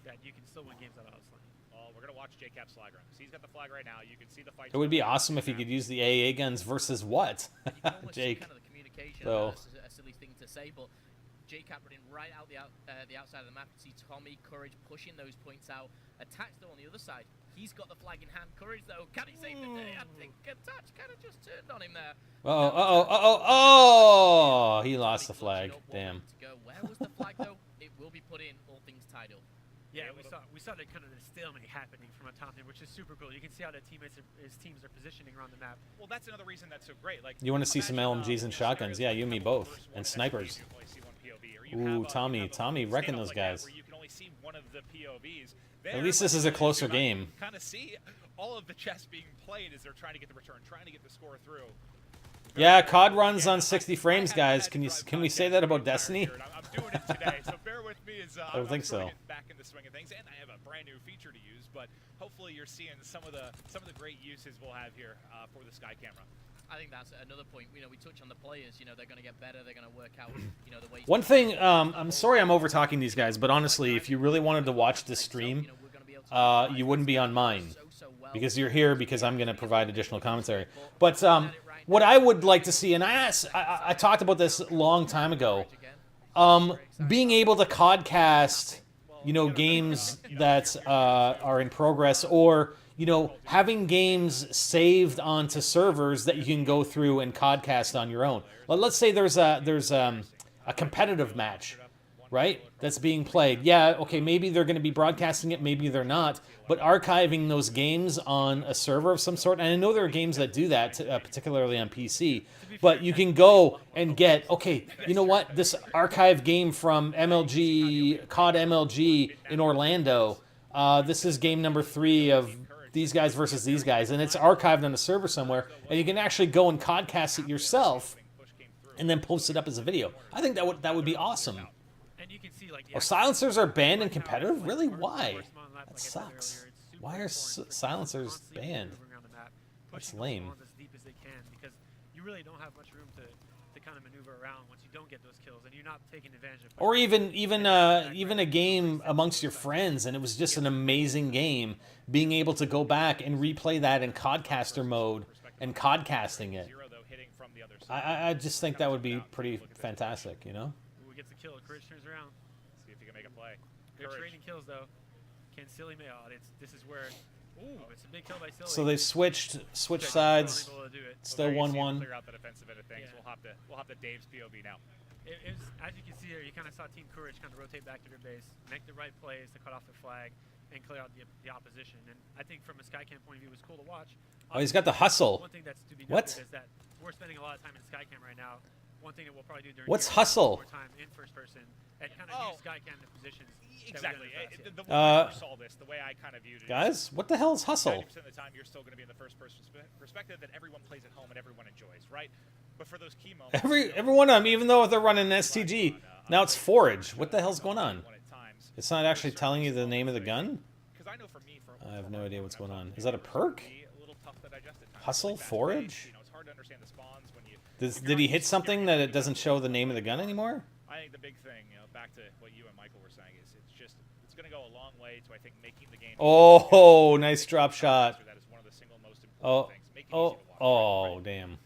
that you can still win games out of Outslane. Well, we're going to watch JCap's flag run. So he's got the flag right now. You can see the fight. It would be awesome if he could use the AA guns versus what? Jake. Kind of the communication. So. This is a silly thing to say, but JCap running right out the outside of the map. You see Tommy, Courage pushing those points out. Attach though on the other side. He's got the flag in hand. Courage though, can he save the day? I think Attach kind of just turned on him there. Oh! He lost the flag. Damn. Where was the flag though? It will be put in. All things tied up. Yeah, we saw the kind of the stalemate happening from a top end, which is super cool. You can see how his teams are positioning around the map. Well, that's another reason that's so great. Like, you want to see some LMGs and shotguns? Yeah, you and me both, and snipers. Ooh, Tommy wrecking those guys. You can only see one of the POVs. At least this is a closer game. Kind of see all of the chess being played as they're trying to get the return, trying to get the score through. Yeah, COD runs on 60 frames, guys. Can we say that about Destiny? I'm doing it today, so bear with me as I don't think so. Getting back in the swing of things, and I have a brand new feature to use. But hopefully, you're seeing some of the great uses we'll have here for the Sky Camera. I think that's another point. You know, we touch on the players. You know, they're going to get better. They're going to work out. You know, the ways. One thing, I'm sorry I'm over talking these guys, but honestly, if you really wanted to watch this stream, you wouldn't be on mine because you're here because I'm going to provide additional commentary. But what I would like to see, and I talked about this a long time ago, being able to CodCast, you know, games that are in progress, or you know, having games saved onto servers that you can go through and CodCast on your own. Well, let's say there's a competitive match, right? That's being played. Yeah, okay, maybe they're going to be broadcasting it, maybe they're not, but archiving those games on a server of some sort. And I know there are games that do that, particularly on PC, but you can go and get, okay, you know what? This archive game from MLG, COD MLG in Orlando, this is game number 3 of these guys versus these guys, and it's archived on a server somewhere, and you can actually go and CodCast it yourself and then post it up as a video. I think that would be awesome. And you can see, like, Oh, silencers are banned in competitive? Really? Why? That sucks. Why are silencers banned? That's lame. As deep as they can, because you really don't have much room to kind of maneuver around once you don't get those kills, and you're not taking advantage of. Or even a game amongst your friends, and it was just an amazing game. Being able to go back and replay that in CodCaster mode and CodCasting it. I just think that would be pretty fantastic, you know? Who gets the kill? Courage turns around. See if he can make a play. Good trading kills though. Can Silly make it? This is where. Ooh, it's a big kill by Silly. So they've switched sides. Still 1-1. Clear out the defensive end of things. Yeah. We'll have the Dave's POV now. It was, as you can see here, you kind of saw Team Courage kind of rotate back to their base, make the right plays to cut off the flag, and clear out the opposition. And I think from a Skycam point of view, it was cool to watch. Oh, he's got the hustle. One thing that's to be What? noted is that we're spending a lot of time in Skycam right now. One thing that we'll probably do during What's the hustle? more time in first person and kind of use Skycam in positions. Exactly. The way Uh, I saw this, the way I kind of viewed it. Guys, what the hell is hustle? 90% of the time, you're still going to be in the first-person perspective that everyone plays at home and everyone enjoys, right? But for those key moments, Everyone, even though they're running an STG, now it's forage. What the hell's going on? It's not actually telling you the name of the gun? Because I know for me, I have no idea what's going on. Is that a perk? Hustle? Forage? It's hard to understand the spawns when you. Did he hit something that it doesn't show the name of the gun anymore? I think the big thing, back to what you and Michael were saying, is it's going to go a long way to, I think, making the game. Oh, nice drop shot. That is one of the single most important things. Damn.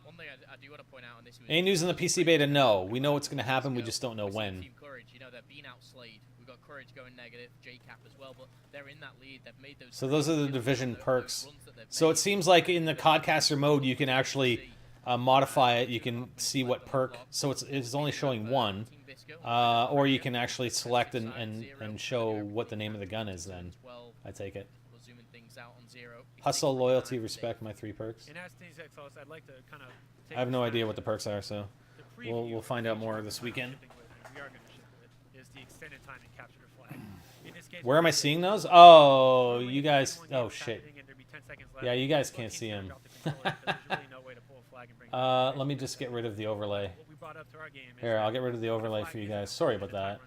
One thing I do want to point out, and this was Any news in the PC beta? No. We know what's going to happen. We just don't know when. Team Courage, you know, they're being outslayed. We've got Courage going negative, JCap as well, but they're in that lead. They've made those. So those are the division perks. So it seems like in the CodCaster mode, you can actually modify it. You can see what perk. So it's only showing one, or you can actually select and show what the name of the gun is. Then I take it. Hustle, loyalty, respect, my 3 perks. And as things get close, I'd like to kind of. I have no idea what the perks are, so we'll find out more this weekend. We are going to ship it. Is the extended time to capture the flag. In this case, Where am I seeing those? Oh, you guys. Oh shit. Yeah, you guys can't see him. Let me just get rid of the overlay. Here, I'll get rid of the overlay for you guys. Sorry about that.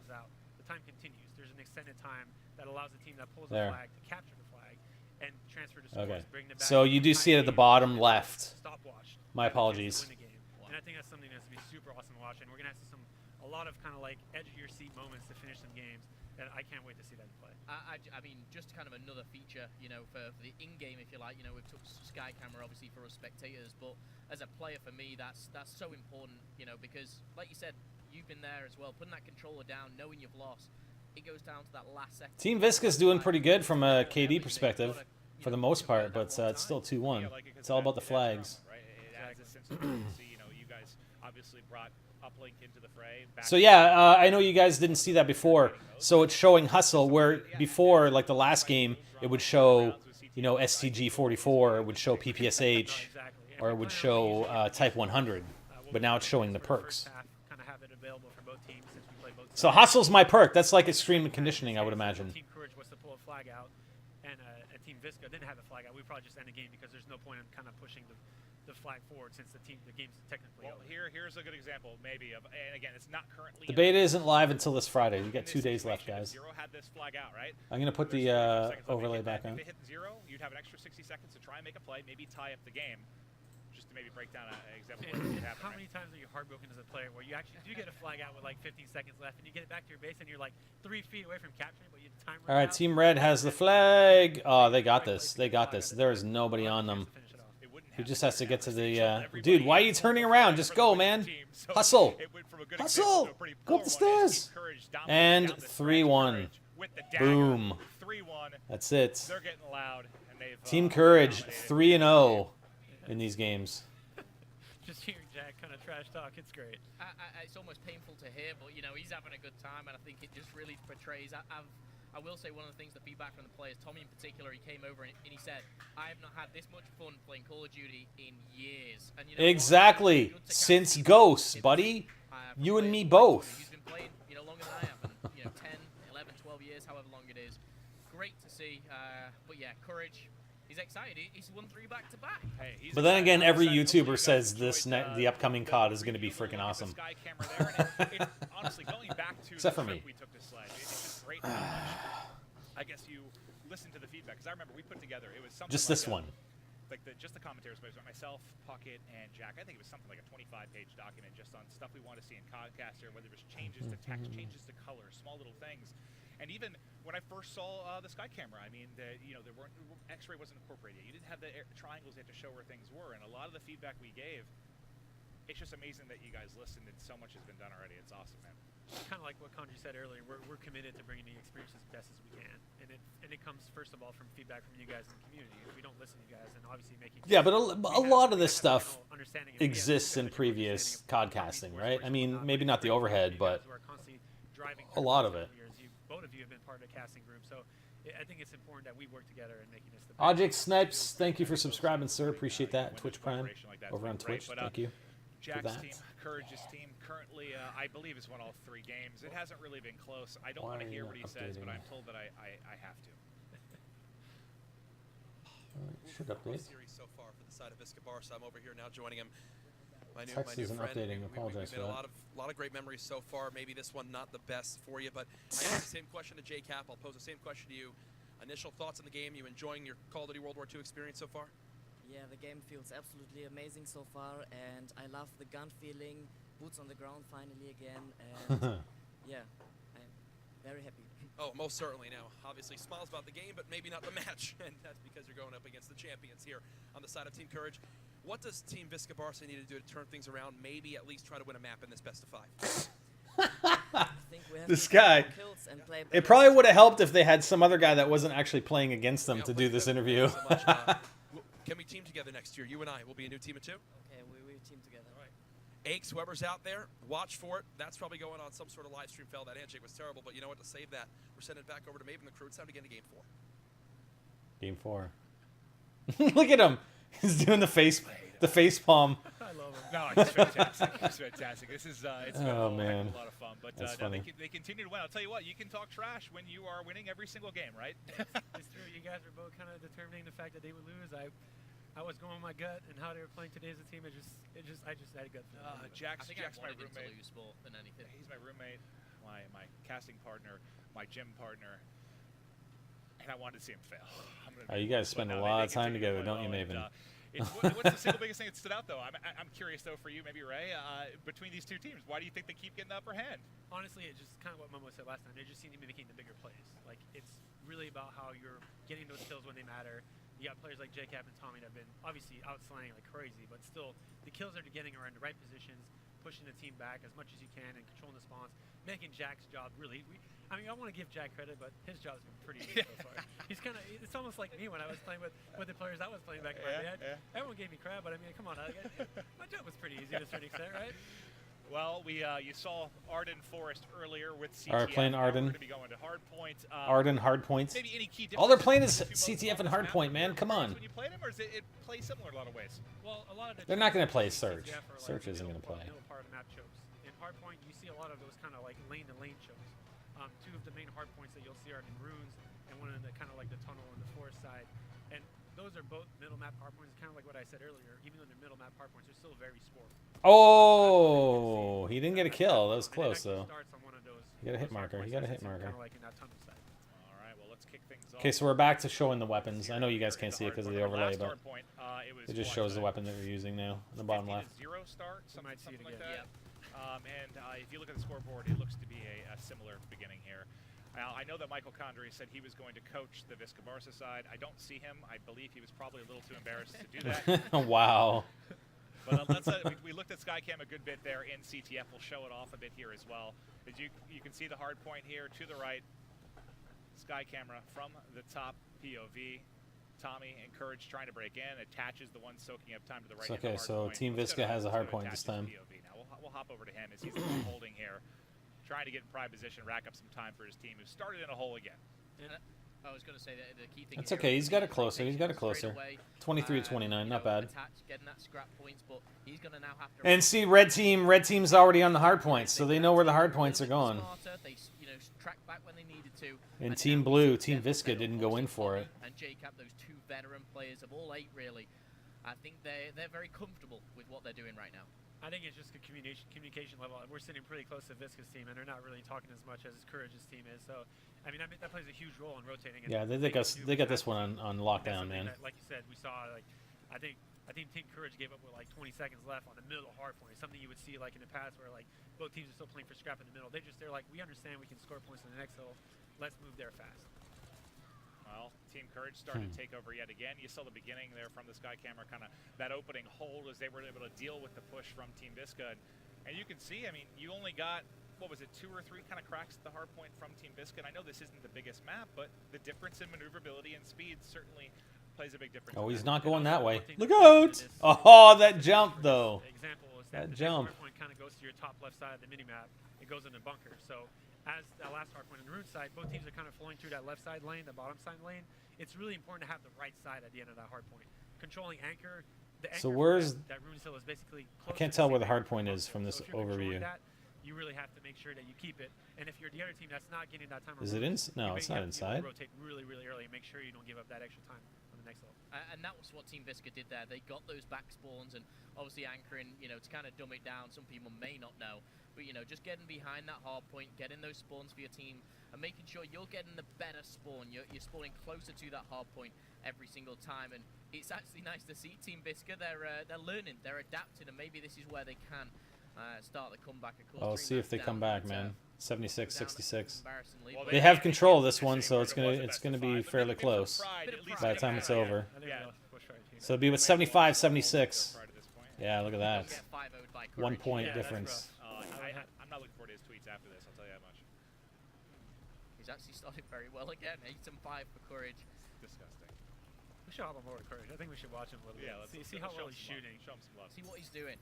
The time continues. There's an extended time that allows the team that pulls There. the flag to capture the flag and transfer to scores. Okay. Bring the back So you do see it at the bottom left. Stopwatch. My apologies. Win the game. And I think that's something that's going to be super awesome to watch. And we're going to have a lot of kind of like edge of your seat moments to finish some games. and I can't wait to see that in play. I mean, just kind of another feature, you know, for the in-game, if you like. You know, we've took Sky Camera obviously for us spectators, but as a player for me, that's so important, you know, because like you said, you've been there as well, putting that controller down, knowing you've lost. It goes down to that last second. Team Visca's doing pretty good from a KD perspective, for the most part, but it's still 2-1. It's all about the flags. Right? It adds a sense of urgency. You know, you guys obviously brought Uplink into the fray. So yeah, I know you guys didn't see that before. So it's showing Hustle, where before, like the last game, it would show, you know, STG44, it would show PPSH, or it would show Type 100. But now it's showing the perks. So Hustle's my perk. That's like extreme conditioning, I would imagine. Team Courage was to pull a flag out, and Team Visca didn't have the flag out. We probably just end the game because there's no point in kind of pushing the flag forward since the game's technically over. Here's a good example, maybe of, and again, it's not currently. The beta isn't live until this Friday. You got 2 days left, guys. Zero had this flag out, right? I'm gonna put the overlay back on. If they hit 0, you'd have an extra 60 seconds to try and make a play, maybe tie up the game. Just to maybe break down an example of what would happen. How many times are you heartbroken as a player where you actually do get a flag out with like 15 seconds left and you get it back to your base and you're like 3 feet away from capturing, but you time All right, Team Red has the flag. Oh, they got this. They got this. There is nobody on them. Who just has to get to the... Dude, why are you turning around? Just go, man. Hustle. Hustle. Go up the stairs. And 3-1. Boom. That's it. They're getting loud. Team Courage, 3-0 in these games. Just hearing Jack kind of trash talk, it's great. It's almost painful to hear, but you know he's having a good time, and I think it just really portrays. I will say one of the things, the feedback from the players, Tommy in particular, he came over and he said, "I have not had this much fun playing Call of Duty in years." And you know, Exactly. Since Ghosts, buddy. You and me both. He's been playing, you know, longer than I have, and, you know, 10, 11, 12 years, however long it is. Great to see. But yeah, Courage. He's excited. He's won 3 back-to-back. Hey, But then again, every YouTuber says the upcoming COD is going to be freaking awesome. Honestly, going back to Except for the me. trip we took to Sledge, it's just great how much, I guess you listen to the feedback. Because I remember we put together, it was something Just like this one. Like just the commentators, but it was myself, Puckett, and Jack. I think it was something like a 25-page document just on stuff we want to see in CodCaster, whether it was changes to text, changes to color, small little things. And even when I first saw the Sky Camera, I mean, there weren't X-ray wasn't incorporated. You didn't have the triangles you had to show where things were, and a lot of the feedback we gave, it's just amazing that you guys listened, and so much has been done already. It's awesome, man. Kind of like what Kanji said earlier, we're committed to bringing the experience as best as we can, and it comes first of all from feedback from you guys in the community. If we don't listen to you guys, and obviously making Yeah, but a lot of this stuff exists in previous CODcasting, right? I mean, maybe not the overhead, but a lot of it. Both of you have been part of the casting group, so I think it's important that we work together in making this the best. Object Snipes, thank you for subscribing, sir. Appreciate that. Twitch Prime over on Twitch. Thank you for Jack's that. team, Courage's team, currently, I believe, has won all 3 games. It hasn't really been close. I don't want to hear what he says, but I'm told that I have to. Should update. Series so far for the side of Visca Barca. I'm over here now joining him. My new Text isn't friend. updating. Apologize We've for made that. a lot of great memories so far. Maybe this one not the best for you, but I asked the same question to JCap. I'll pose the same question to you. Initial thoughts on the game? You enjoying your Call of Duty World War II experience so far? Yeah, the game feels absolutely amazing so far, and I love the gun feeling, boots on the ground finally again, and yeah, I'm very happy. Oh, most certainly. Now, obviously, smiles about the game, but maybe not the match, and that's because you're going up against the champions here on the side of Team Courage. What does Team Visca Barca need to do to turn things around? Maybe at least try to win a map in this best of 5. This guy. It probably would have helped if they had some other guy that wasn't actually playing against them to do this interview. Can we team together next year? You and I will be a new team of 2. Okay, we team together. All right. Aches, whoever's out there, watch for it. That's probably going on some sort of live stream. Fail. That handshake was terrible, but you know what? To save that, we're sending it back over to Maven the crew. It's time to get into Game 4. Game 4. Look at him. He's doing the face palm. I love him. No, he's fantastic. He's fantastic. This is it's been a lot of fun. But they continue to win. I'll tell you what, you can talk trash when you are winning every single game, right? It's true. You guys were both kind of determining the fact that they would lose. I was going with my gut and how they were playing today as a team. I just had a gut feeling. Jack's my roommate. roommate. To lose more than anything. He's my roommate, my casting partner, my gym partner. And and I wanted to see him fail. I'm gonna You guys spend a lot of time together, don't you, Maven? What's the single biggest thing that stood out, though? I'm curious, though, for you, maybe Ray, between these two teams, why do you think they keep getting the upper hand? Honestly, it's just kind of what Momo said last time. They just seem to be making the bigger plays. Like, it's really about how you're getting those kills when they matter. You got players like JCap and Tommy that have been obviously outslaying like crazy, but still, the kills that they're getting are in the right positions, pushing the team back as much as you can and controlling the spawns, making Jack's job really... I mean, I want to give Jack credit, but his job's been pretty easy so far. He's kind of... It's almost like me when I was playing with the players I was playing back in my day. Everyone gave me crap, but I mean, come on. My job was pretty easy to a certain extent, right? Well, you saw Arden Forest earlier with CTF. Playing Arden. We're going to be going to Hardpoint. Arden, Hardpoint. Maybe any key All they're playing is CTF and Hardpoint, man. Come on. When you played him, or does it play similar in a lot of ways? Well, a lot of They're not going to play Search. Search isn't going to play. Middle part of map chokes. In Hardpoint, you see a lot of those kind of like lane-to-lane chokes. Two of the main hardpoints that you'll see are in Runes, and one in the kind of like the tunnel on the forest side. And those are both middle map hardpoints, kind of like what I said earlier. Even though they're middle map hardpoints, they're still very scored. Oh, he didn't get a kill. That was close, though. He got a hit marker. He got a hit marker. All right, well, let's kick things off. Okay, so we're back to showing the weapons. I know you guys can't see it because of the overlay, but it just shows the weapon that we're using now in the bottom left. 0 start, something like that. And if you look at the scoreboard, it looks to be a similar beginning here. Now, I know that Michael Condrey said he was going to coach the Visca Barca side. I don't see him. I believe he was probably a little too embarrassed to do that. Wow. But we looked at Skycam a good bit there in CTF. We'll show it off a bit here as well. As you can see the hard point here to the right. Sky camera from the top POV. Tommy encouraged trying to break in, attaches the one soaking up time to the right. Okay, so Team Visca has a hard point this time. Now we'll hop over to him as he's the one holding here, trying to get in prime position, rack up some time for his team, who started in a hole again. I was going to say that the key thing. That's okay. He's got it closer. He's got it closer. 23 to 29, not bad. Getting that scrap points, but he's going to now have to. And see, red team's already on the hard points, so they know where the hard points are going. They, tracked back when they needed to. And Team Blue, Team Visca didn't go in for it. And JCap, those two veteran players of all 8, really, I think they're very comfortable with what they're doing right now. I think it's just a communication level. We're sitting pretty close to Visca's team, and they're not really talking as much as Courage's team is. So, I mean, that plays a huge role in rotating. Yeah, they got this one on lockdown, man. Like you said, we saw I think Team Courage gave up with like 20 seconds left on the middle hard point. Something you would see like in the past where like both teams are still playing for scrap in the middle. They're like, we understand we can score points in the next hill. Let's move there fast. Well, Team Courage started to take over yet again. You saw the beginning there from the Sky camera, kind of that opening hold as they were able to deal with the push from Team Visca. And you can see, I mean, you only got, what was it, 2 or 3 kind of cracks at the hard point from Team Visca. And I know this isn't the biggest map, but the difference in maneuverability and speed certainly plays a big difference. Oh, he's not going that way. Look out! Oh, that jump, though. Example is that the jump. Hard point kind of goes to your top left side of the minimap. It goes in the bunker. So as that last hard point on the Rune side, both teams are kind of flowing through that left side lane, the bottom side lane. It's really important to have the right side at the end of that hard point. Controlling anchor. So where's that Rune hill is basically. I can't tell where the hard point is from this overview. You really have to make sure that you keep it. And if you're the other team that's not getting that time, is it in? No, it's not inside. Rotate really, really early and make sure you don't give up that extra time on the next level. And that was what Team Visca did there. They got those back spawns and obviously anchoring, to kind of dumb it down. Some people may not know, but just getting behind that hard point, getting those spawns for your team, and making sure you're getting the better spawn. You're spawning closer to that hard point every single time, and it's actually nice to see Team Visca. They're learning, they're adapting, and maybe this is where they can start the comeback. Of course, I'll see if they come back, man. 76-66. Well, they have control of this one, so it's gonna be fairly close by the time it's over. So it'll be with 75-76. Yeah, look at that. 1 point difference. I'm not looking forward to his tweets after this, I'll tell you that much. He's actually started very well again. 8 and 5 for Courage. Disgusting. We should hop on more with Courage. I think we should watch him a little bit. See how well he's shooting. Show him some love. See what he's doing.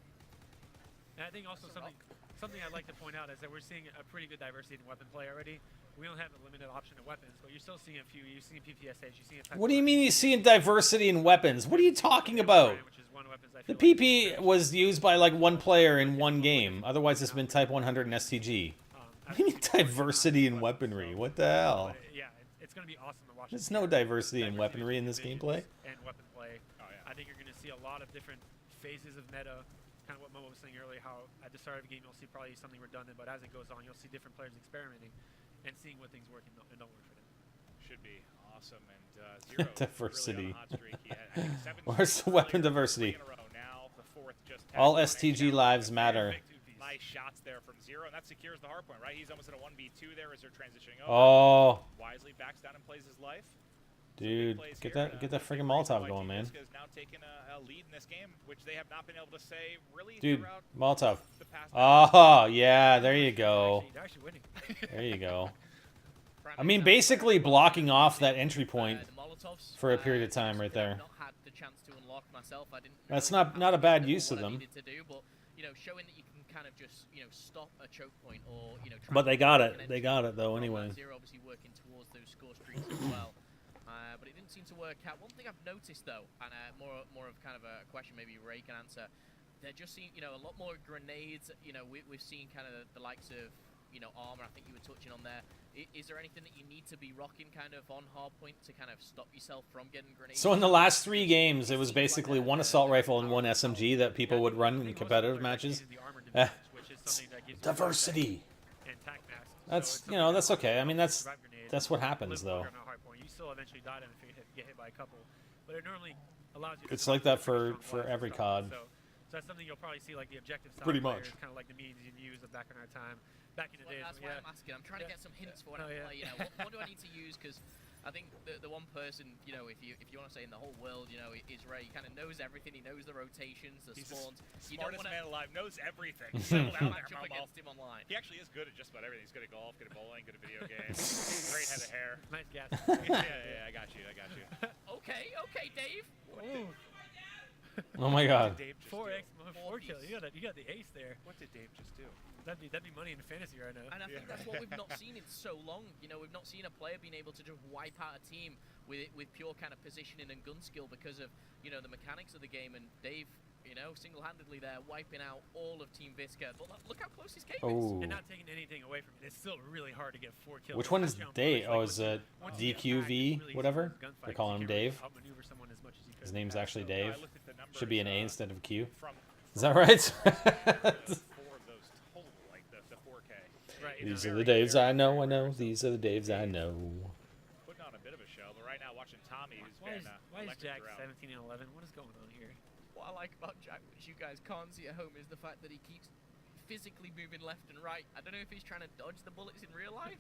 And I think also something I'd like to point out is that we're seeing a pretty good diversity in weapon play already. We don't have a limited option of weapons, but you're still seeing a few. You're seeing PPSH. You're seeing. What do you mean you're seeing diversity in weapons? What are you talking about? The PP was used by like 1 player in 1 game. Otherwise, it's been Type 100 and STG. What do you mean diversity in weaponry? What the hell? Yeah, it's going to be awesome to watch. There's no diversity in weaponry in this gameplay. And weapon play. I think you're going to see a lot of different phases of meta. Kind of what Momo was saying earlier, how at the start of a game you'll see probably something redundant, but as it goes on, you'll see different players experimenting and seeing what things work and don't work for them. Should be awesome. And Zero Diversity. really on a hot streak. He had, I think, 7 Where's streaks the weapon earlier, diversity? 3 in a row. Now the 4th just All tagged on, STG lives matter. Nice shots there from Zero, and that secures the hard point, right? He's almost in a 1v2 there as they're transitioning over. Oh. Wisely backs down and plays his life. Dude, get that friggin' Molotov going, man. Is now taking a lead in this game, which they have not been able to say really Dude, throughout Molotov. the past. Oh, yeah, there you go. They're actually winning. There you go. I mean, basically blocking off that entry point for a period of time right there. That's not a bad use of them. Showing that you can kind of just, stop a choke point or, But they got it. They got it, though, anyway. Zero obviously working towards those score streaks as well. But it didn't seem to work out. One thing I've noticed, though, and more of kind of a question maybe Ray can answer, there just seem, a lot more grenades. We've seen kind of the likes of, armor. I think you were touching on there. Is there anything that you need to be rocking kind of on hardpoint to kind of stop yourself from getting grenades? So in the last 3 games, it was basically 1 assault rifle and 1 SMG that people would run in competitive matches. Diversity. That's that's okay. I mean that's what happens though. You still eventually die if you get hit by a couple, but it normally allows you. It's like that for every COD. So that's something you'll probably see like the objective side. Pretty much. Kind of like the means you use back in our time. Back in the days. That's why I'm asking. I'm trying to get some hints for when I play. What do I need to use? Because I think the one person, if you want to say in the whole world, is Ray. He kind of knows everything. He knows the rotations, the spawns. He's the smartest man alive. Knows everything. Settle down there, match up against him online. He actually is good at just about everything. He's good at golf, good at bowling, good at video games. Great head of hair. Nice gas. yeah, I got you. Okay, Dave. Oh my God. 4x, 4 kill. You got the ace there. What did Dave just do? That'd be money in fantasy right now. And I think that's what we've not seen in so long. We've not seen a player being able to just wipe out a team with pure kind of positioning and gun skill because of the mechanics of the game. And Dave, single-handedly there wiping out all of Team Visca. But look how close his game is. And not taking anything away from it. It's still really hard to get 4 kills. Which one is Dave? Oh, is it DQV, whatever? They're calling him Dave. His name's actually Dave. Should be an A instead of Q. Is that right? These are the Daves I know. These are the Daves I know. Putting on a bit of a show, but right now watching Tommy, who's why been is Jack 17 and 11? What is going on here? What I like about Jack, which you guys can't see at home, is the fact that he keeps physically moving left and right. I don't know if he's trying to dodge the bullets in real life.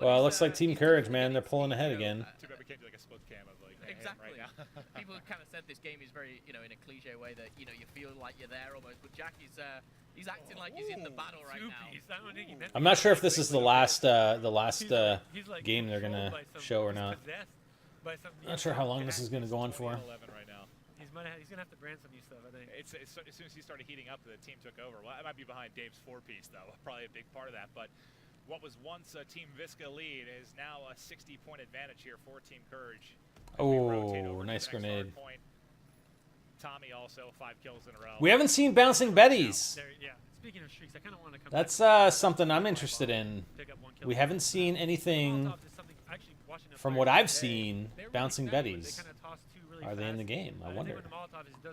Well, it looks like Team Courage, man. They're pulling ahead again. Too bad we can't do like a split cam of like exactly. right now. People have kind of said this game is very, in a cliche way that you feel like you're there almost, but Jack is he's acting like he's in the battle right now. I'm not sure if this is the last game they're gonna show or not. Not sure how long this is gonna go on for. He's gonna have to brand some new stuff, I think. It's as soon as he started heating up, the team took over. Well, it might be behind Dave's 4-piece though, probably a big part of that. But what was once a Team Visca lead is now a 60-point advantage here for Team Courage. Oh, nice grenade. Tommy also 5 kills in a row. We haven't seen bouncing Betties. Yeah. Speaking of streaks, I kind of want to come. That's something I'm interested in. We haven't seen anything from what I've seen. Bouncing Betties. Are they in the game? I wonder.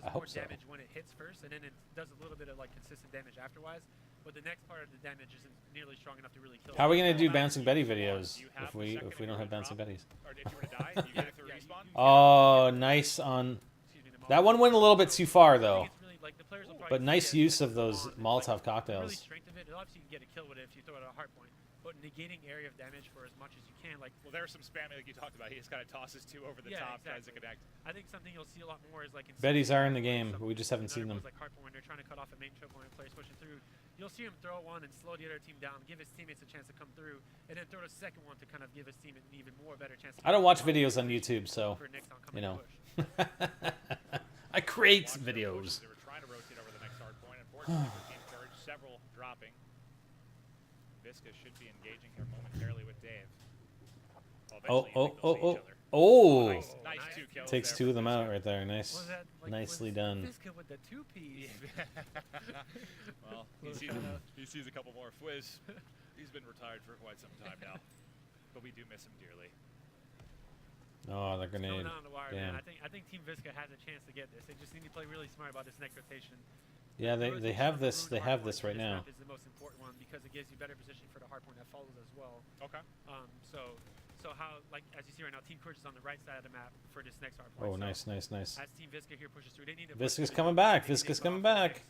I hope so. Damage when it hits first, and then it does a little bit of like consistent damage afterwards. But the next part of the damage isn't nearly strong enough to really kill. How are we gonna do bouncing Betty videos if we don't have bouncing Betties? Oh, nice on. That one went a little bit too far though. But nice use of those Molotov cocktails. Strength of it, obviously you can get a kill with it if you throw it at a hard point. But negating area of damage for as much as you can, like. Well, there's some spamming like you talked about. He just kind of tosses 2 over the top, tries to connect. I think something you'll see a lot more is like. Betties are in the game, but we just haven't seen them. Like hard point when they're trying to cut off a main choke point, players pushing through. You'll see him throw one and slow the other team down, give his teammates a chance to come through, and then throw the second one to kind of give his team an even more better chance. I don't watch videos on YouTube, so I create videos. They were trying to rotate over the next hard point. Unfortunately, for Team Courage, several dropping. Visca should be engaging here momentarily with Dave. Oh! Nice 2 kills. Takes there 2 of them out right there. Nice, nicely done. Visca with the 2-piece. Well, he sees a couple more. Fwiz, he's been retired for quite some time now, but we do miss him dearly. Oh, the grenade. Damn. I think Team Visca has a chance to get this. They just need to play really smart about this next rotation. Yeah, they have this. They have this right now. Is the most important one because it gives you better position for the hard point that follows as well. Okay. So how now, like as you see right now, Team Courage is on the right side of the map for this next hard point. Oh, nice, nice, nice. As Team Visca here pushes through, they need to Visca's coming back. Visca's coming back.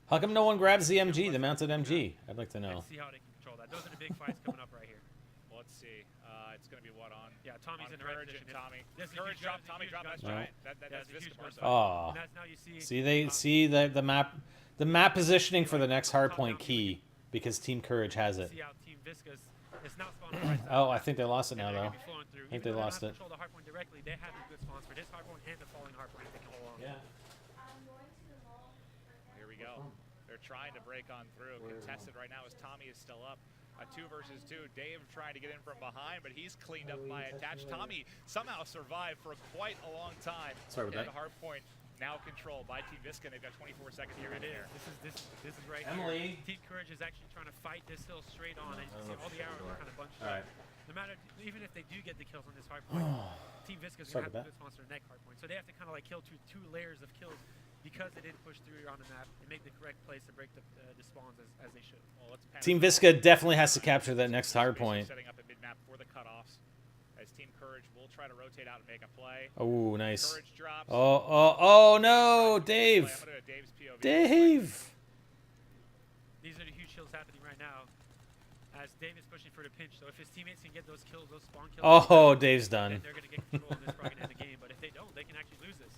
How come no one grabs the MG, the mounted MG? I'd like to know. Let's see how they can control that. Those are the big fights coming up right here. Well, let's see. It's going to be what on? Yeah, Tommy's in the right position. Tommy. Courage drop. Tommy drop. That's giant. That's Visca. Oh. See, they see the map positioning for the next hardpoint key because Team Courage has it. See how Team Visca's is now spawning right side. Oh, I think they lost it now though. I think they lost it. Control the hardpoint directly. They have the good spawns for this hardpoint and the falling hardpoint. They can hold on. Yeah. Here we go. They're trying to break on through. Contested right now as Tommy is still up. A 2 versus 2. Dave trying to get in from behind, but he's cleaned up by attached. Tommy somehow survived for quite a long time. Sorry about that. The hard point now controlled by Team Visca. They've got 24 seconds here. This is right Emily. here. Team Courage is actually trying to fight this hill straight on. And you can see all the arrows are kind of bunched up. Alright. No matter, even if they do get the kills on this hard point, Team Visca's going to have a good sponsor neck hard point. So they have to kind of like kill two layers of kills because they didn't push through on the map and make the correct place to break the spawns as they should. Well, Team Visca definitely has to capture that next hard point. Setting up a mid-map for the cutoffs. As Team Courage will try to rotate out and make a play. Oh, nice. Courage drops. Oh no, Dave. I'm gonna go to Dave's POV. Dave. These are the huge kills happening right now. As Dave is pushing for the pinch, so if his teammates can get those kills, those spawn kills, Oh, Dave's done. then they're going to get control of this, probably going to end the game. But if they don't, they can actually lose this.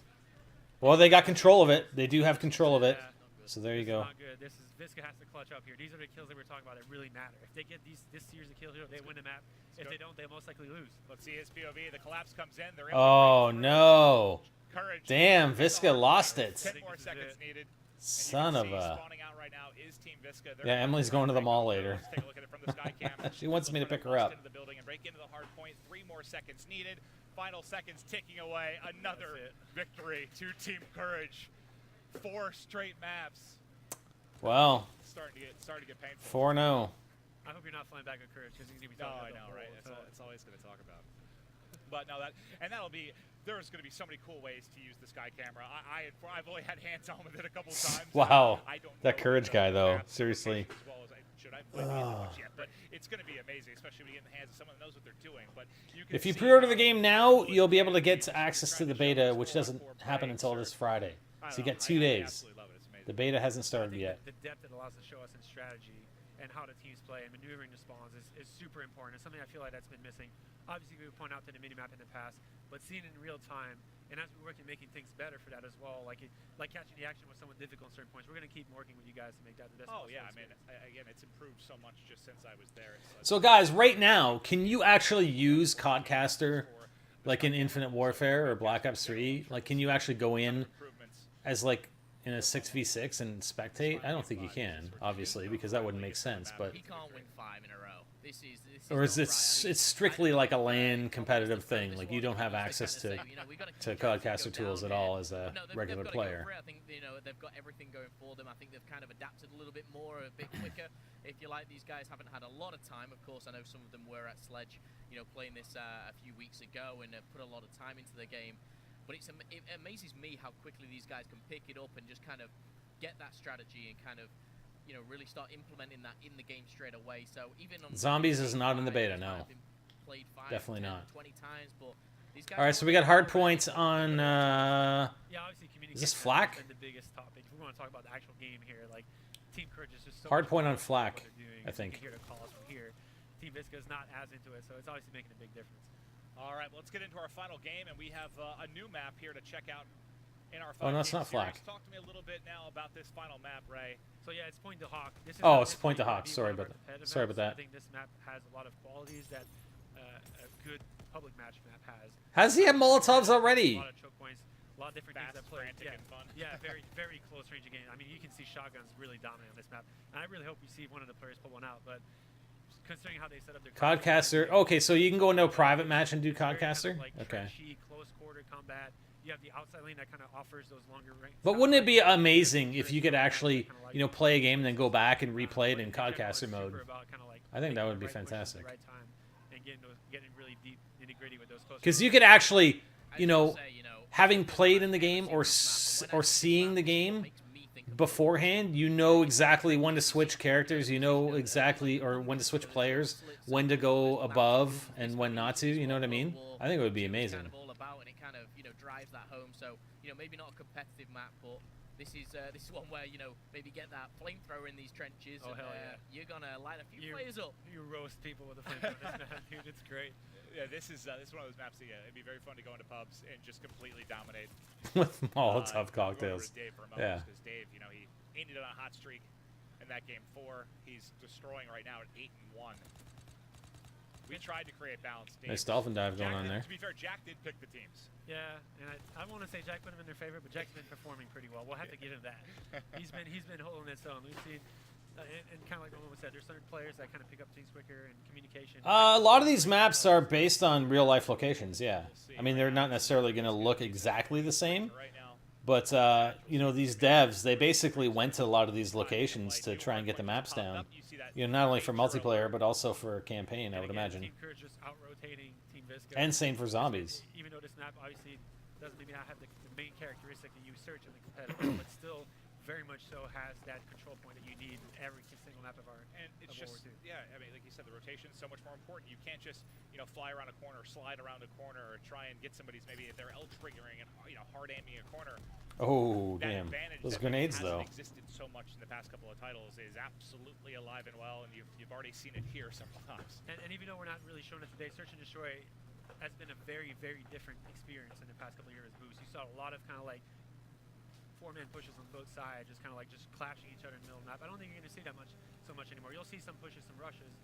Well, they got control of it. They do have control of it. So there you go. Not good. This is Visca has to clutch up here. These are the kills that we're talking about that really matter. If they get this series of kills here, they win the map. If they don't, they most likely lose. Let's see his POV. The collapse comes in. They're Oh no. Courage. Damn, Visca lost it. 10 more seconds needed. Son of a. Spawning out right now is Team Visca. Yeah, Emily's going to the mall later. Let's take a look at it from the sky cam. She wants me to pick her up. Into the building and break into the hard point. 3 more seconds needed. Final seconds ticking away. Another victory to Team Courage. 4 straight maps. Well. Starting to get painful. 4-0. I hope you're not flying back with Courage because he's going to be talking about about I know, right? It's always going to talk about. But no, that'll be. There's going to be so many cool ways to use the sky camera. I've only had hands on with it a couple times. Wow. I don't that know Courage guy though, maps seriously. As well as I should. I haven't played the much yet, but it's going to be amazing, especially when you get in the hands of someone that knows what they're doing. But If you pre-order the game now, you'll be able to get access to the beta, which doesn't happen until this Friday. So you get 2 days. The beta hasn't started yet. The depth it allows to show us in strategy and how the teams play and maneuvering the spawns is super important. It's something I feel like that's been missing. Obviously, we would point out to the minimap in the past, but seeing it in real time, and as we work in making things better for that as well, like catching the action with someone difficult at certain points, we're going to keep working with you guys to make that the best possible yeah, I mean, experience. again, it's improved so much just since I was there. So guys, right now, can you actually use CodCaster like in Infinite Warfare or Black Ops 3? Like, can you actually go in as like in a 6v6 and spectate? I don't think you can, obviously, because that wouldn't make sense. But he can't win 5 in a row. This is or is it it's strictly like a LAN competitive thing? Like you don't have access to CodCaster tools at all as a regular player. I think they've got everything going for them. I think they've kind of adapted a little bit more, a bit quicker. If you like, these guys haven't had a lot of time. Of course, I know some of them were at Sledge, playing this a few weeks ago and put a lot of time into the game. But it amazes me how quickly these guys can pick it up and just kind of get that strategy and kind of, really start implementing that in the game straight away. So even on Zombies is not in the beta, no. Definitely 10, not. 20 times, but these guys All right, so we got hard points on. Yeah, obviously Is this Flak? The biggest topic. If we want to talk about the actual game here, like Team Courage is just so Hard much point on more Flak, what they're doing. I think. You can hear the calls from here. Team Visca is not as into it, so it's obviously making a big difference. All right, well, let's get into our final game, and we have a new map here to check out in our Oh, no, it's not Flak. Talk to me a little bit now about this final map, Ray. So yeah, it's Point to Hawk. This is Oh, not it's Point to Hawk. Sorry about that. Sorry about that. I think this map has a lot of qualities that a good public match map has. Has he had Molotovs already? A lot of choke points, a lot of different things that play. Frantic, and fun. Yeah, very, very close range game. I mean, you can see shotguns really dominant on this map, and I really hope we see one of the players pull one out. But considering how they set up their CodCaster. Okay, so you can go into a private match and do CodCaster? Kind of like Okay. trenchy, close quarter combat. You have the outside lane that kind of offers those longer range. But wouldn't it be amazing if you could actually, play a game and then go back and replay it in CodCaster mode? I think that would be fantastic. And getting really deep nitty-gritty with those close. Because you could actually, having played in the game or seeing the game, beforehand, you know exactly when to switch characters, you know exactly, or when to switch players, when to go above and when not to. You know what I mean? I think it would be amazing. Kind of all about, and it kind of drives that home. So maybe not a competitive map, but this is one where maybe get that flamethrower in these trenches. Oh, and, hell yeah! You're gonna light a few players up. You roast people with a flamethrower, dude. It's great. Yeah, this is one of those maps that it'd be very fun to go into pubs and just completely dominate. With Molotov cocktails. Dave for a moment, Yeah. because Dave, he ended on a hot streak in that game 4. He's destroying right now at 8-1. We tried to create balance. Dave. Nice dolphin dive going on there. To be fair, Jack did pick the teams. Yeah, and I want to say Jack would have been their favorite, but Jack's been performing pretty well. We'll have to give him that. He's been holding his own. We've seen. And kind of like what was said, there's certain players that kind of pick up things quicker and communication. A lot of these maps are based on real life locations. Yeah, I mean they're not necessarily going to look exactly the same, but these devs, they basically went to a lot of these locations to try and get the maps down. Not only for multiplayer but also for campaign, I would imagine. Team Courage just out-rotating Team Visco. And same for zombies. Even though this map obviously doesn't maybe not have the main characteristic that you search in the competitive, but still very much so has that control point that you need in every single map of our and it's of just War II. yeah, I mean, like you said, the rotation is so much more important. You can't just fly around a corner, slide around a corner, or try and get somebody's maybe if they're L triggering and hard aiming a corner. Oh that damn! advantage Those that grenades hasn't though. existed so much in the past couple of titles is absolutely alive and well, and you've already seen it here several times. And even though we're not really showing it today, Search and Destroy has been a very, very different experience in the past couple of years. Boost. You saw a lot of kind of like four-man pushes on both sides, just kind of like clashing each other in the middle of the map. I don't think you're going to see that so much anymore. You'll see some pushes, some rushes,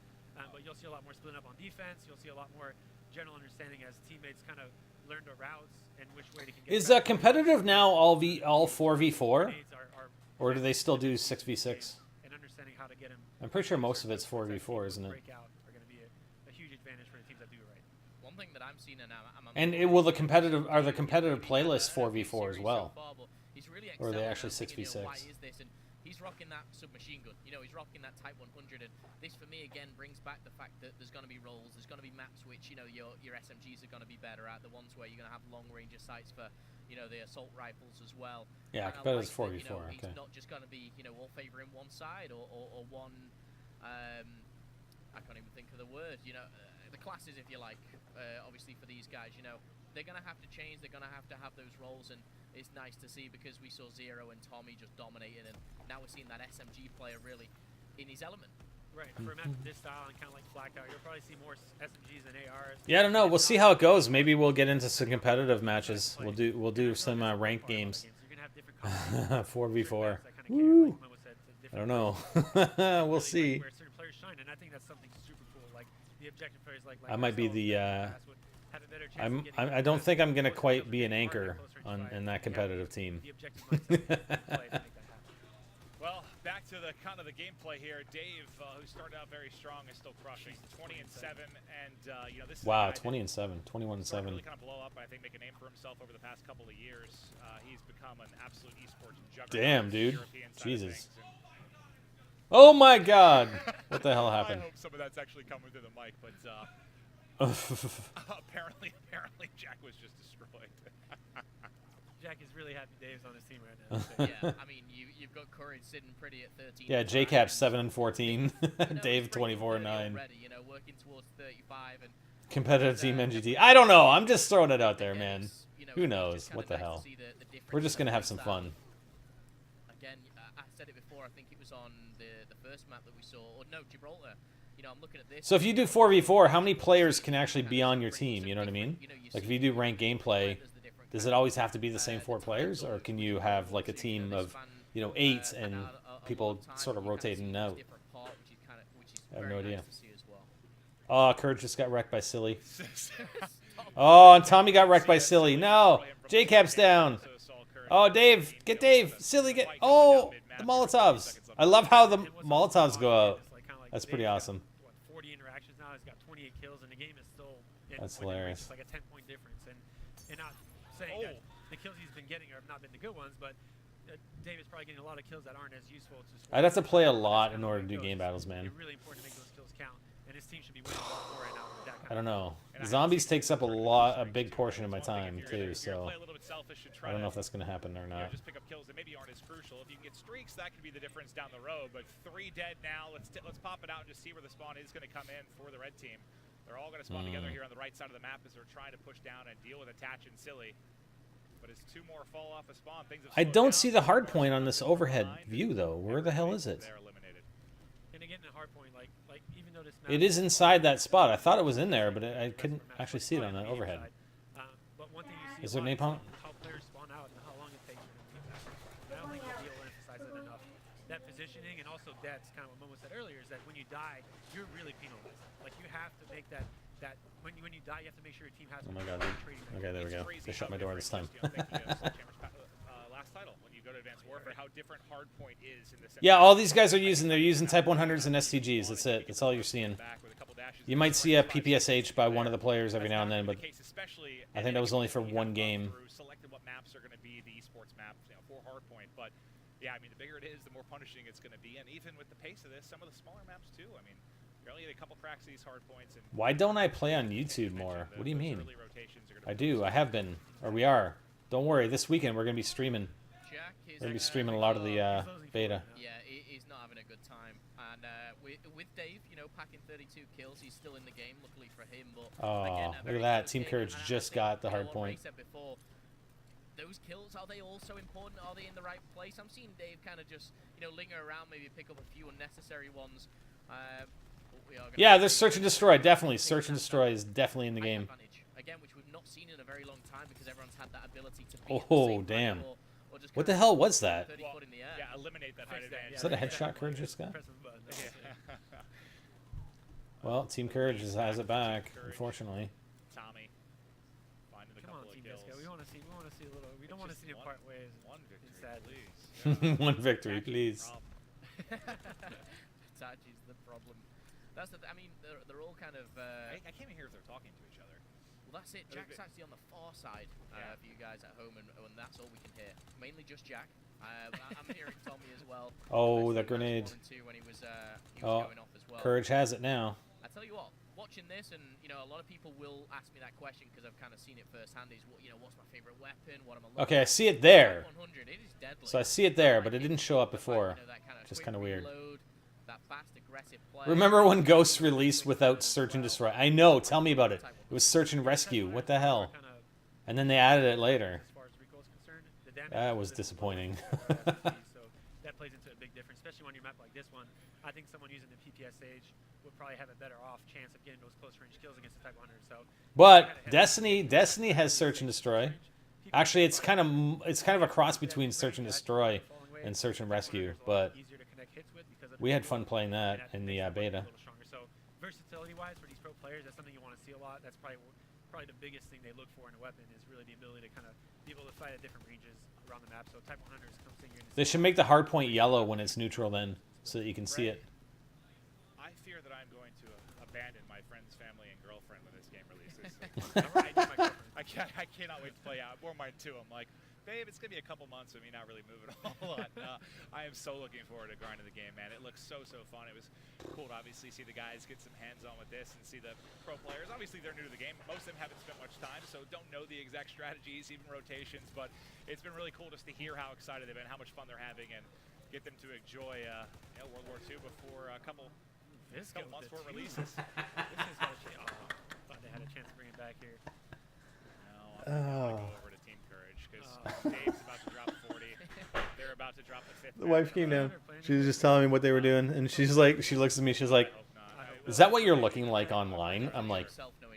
but you'll see a lot more splitting up on defense. You'll see a lot more general understanding as teammates kind of learn the routes and which way they can get. Is competitive now all 4v4, or do they still do 6v6? And understanding how to get them. I'm pretty sure most of it's 4v4, isn't it? Breakout are going to be a huge advantage for the teams that do it right. One thing that I'm seeing, and And will the competitive playlists 4v4 as well? Or are they actually 6v6? Why is this? And he's rocking that submachine gun. He's rocking that Type 100. And this, for me, again, brings back the fact that there's going to be roles. There's going to be maps which, your SMGs are going to be better at. The ones where you're going to have long-range sights for, the assault rifles as well. Yeah, and competitive 4v4, okay. He's not just going to be, all favouring one side or one... I can't even think of the word. The classes, if you like, obviously for these guys, they're going to have to change. They're going to have those roles, and it's nice to see because we saw Zero and Tommy just dominating, and now we're seeing that SMG player really in his element. Right, for a map of this style and kind of like Flak out, you'll probably see more SMGs than ARs. Yeah, I don't know. We'll see how it goes. Maybe we'll get into some competitive matches. We'll do some ranked games. 4v4. Woo! I don't know. We'll see. Where certain players shine, and I think that's something super cool. Like the objective players, like I might be the. I don't think I'm gonna quite be an anchor in that competitive team. Well, back to the kind of the gameplay here. Dave, who started out very strong, is still crushing. 20-7, and this. Wow, 20-7, 21-7. Really kind of blow up. I think make a name for himself over the past couple of years. He's become an absolute esports juggernaut. Damn, dude. Jesus. Oh my God! What the hell happened? I hope some of that's actually coming through the mic, but apparently Jack was just destroyed. Jack is really happy Dave's on his team right now. Yeah, I mean, you've got Courage sitting pretty at 13. Yeah, JCap 7-14, Dave 24-9. Working towards 35 and competitive team NGT. I don't know. I'm just throwing it out there, man. Who knows? What the hell? We're just gonna have some fun. Again, I said it before. I think it was on the first map that we saw, or no, Gibraltar. I'm looking at this. So if you do 4v4, how many players can actually be on your team? You know what I mean? Like if you do ranked gameplay, does it always have to be the same 4 players, or can you have like a team of 8 and people sort of rotate in and out? I have no idea. Oh, Kurt just got wrecked by Silly. Oh, and Tommy got wrecked by Silly. No, J-Cap's down. Oh, Dave, get Dave. Silly, get. Oh, the Molotovs. I love how the Molotovs go out. That's pretty awesome. 40 interactions now. He's got 28 kills, and the game is still. That's hilarious. It's like a 10-point difference, and not saying that the kills he's been getting have not been the good ones, but Dave is probably getting a lot of kills that aren't as useful. I'd have to play a lot in order to do game battles, man. It's really important to make those kills count, and his team should be winning a lot more right now with that kind I don't know. Zombies takes up a big portion of my time too, so I don't know if that's gonna happen or not. Just pick up kills that maybe aren't as crucial. If you can get streaks, that could be the difference down the road. But 3 dead now. Let's pop it out and just see where the spawn is going to come in for the red team. They're all going to spawn together here on the right side of the map as they're trying to push down and deal with Attach and Silly. But as 2 more fall off a spawn, things have I don't see the hard point on this overhead view though. Where the hell is it? And again, the hard point, like even though this map It is inside that spot. I thought it was in there, but I couldn't actually see it on that overhead. But one thing you see Is there napalm? how players spawn out and how long it takes for them to get back. I don't think the deal emphasizes it enough. That positioning and also deaths, kind of what Momo said earlier, is that when you die, you're really penalized. Like you have to make that when you die, you have to make sure your team has. Oh my god. Okay, there we go. They shut my door this time. Last title, when you go to Advanced Warfare, how different Hardpoint is in this. Yeah, all these guys are they're using Type 100s and STGs. That's it. That's all you're seeing. You might see a PPSH by one of the players every now and then, but I think that was only for one game. Selected what maps are going to be the esports map, for Hardpoint, but yeah, I mean, the bigger it is, the more punishing it's going to be, and even with the pace of this, some of the smaller maps too. I mean, you're only get a couple cracks of these Hardpoints. And Why don't I play on YouTube more? What do you mean? I do. I have been, or we are. Don't worry. This weekend we're going to be streaming. We're going to be streaming a lot of the beta. Yeah, he's not having a good time. And with Dave, packing 32 kills, he's still in the game, luckily for him. But Oh, again, look at that. Team Courage just got the hard point. Those kills, are they also important? Are they in the right place? I'm seeing Dave kind of just, linger around, maybe pick up a few unnecessary ones. Yeah, there's Search and Destroy. Definitely. Search and Destroy is definitely in the game. Again, which we've not seen in a very long time because everyone's had that ability to Oh, damn. What the hell was that? yeah, eliminate that height advantage. Is that a headshot Courage just got? Well, Team Courage has it back, unfortunately. Tommy finding a couple of kills. We want to see a little. We don't want to see him part ways. One victory, please. One victory, please. Tachi's the problem. That's I mean, they're all kind of. I can't even hear if they're talking to each other. Well, that's it. Jack's actually on the far side for you guys at home, and that's all we can hear. Mainly just Jack. I'm hearing Tommy as well. Oh, the grenade. When he was Oh, going off as well. Courage has it now. I tell you what, watching this, and a lot of people will ask me that question because I've kind of seen it firsthand. Is what's my favorite weapon? What am I looking Okay, I see it there. 100, it is deadly. So I see it there, but it didn't show up before. Just kind of weird. That fast, aggressive play. Remember when Ghost released without Search and Destroy? I know. Tell me about it. It was Search and Rescue. What the hell? And then they added it later. That was disappointing. So that plays into a big difference, especially on your map like this one. I think someone using the PPSH would probably have a better off chance of getting those close range kills against the Type 100. So, But Destiny has Search and Destroy. Actually, it's kind of a cross between Search and Destroy and Search and Rescue. But we had fun playing that in the beta. So versatility-wise for these pro players, that's something you want to see a lot. That's probably the biggest thing they look for in a weapon is really the ability to kind of be able to fight at different ranges around the map. So Type 100s comes in here. They should make the hard point yellow when it's neutral then, so that you can see it. I fear that I'm going to abandon my friend's family and girlfriend when this game releases. I cannot wait to play out. Or mine too. I'm like, babe, it's gonna be a couple months of me not really moving a whole lot. I am so looking forward to grinding the game, man. It looks so fun. It was cool to obviously see the guys get some hands on with this and see the pro players. Obviously, they're new to the game. Most of them haven't spent much time, so don't know the exact strategies, even rotations. But it's been really cool just to hear how excited they've been, how much fun they're having, and get them to enjoy World War II before a couple months before it releases. Thought they had a chance to bring it back here. No, I'm going to go over to Team Courage because Dave's about to drop 40. They're about to drop the 5th. The wife came down. She was just telling me what they were doing, and she's like, she looks at me, she's like, "Is that what you're looking like online?" I'm like,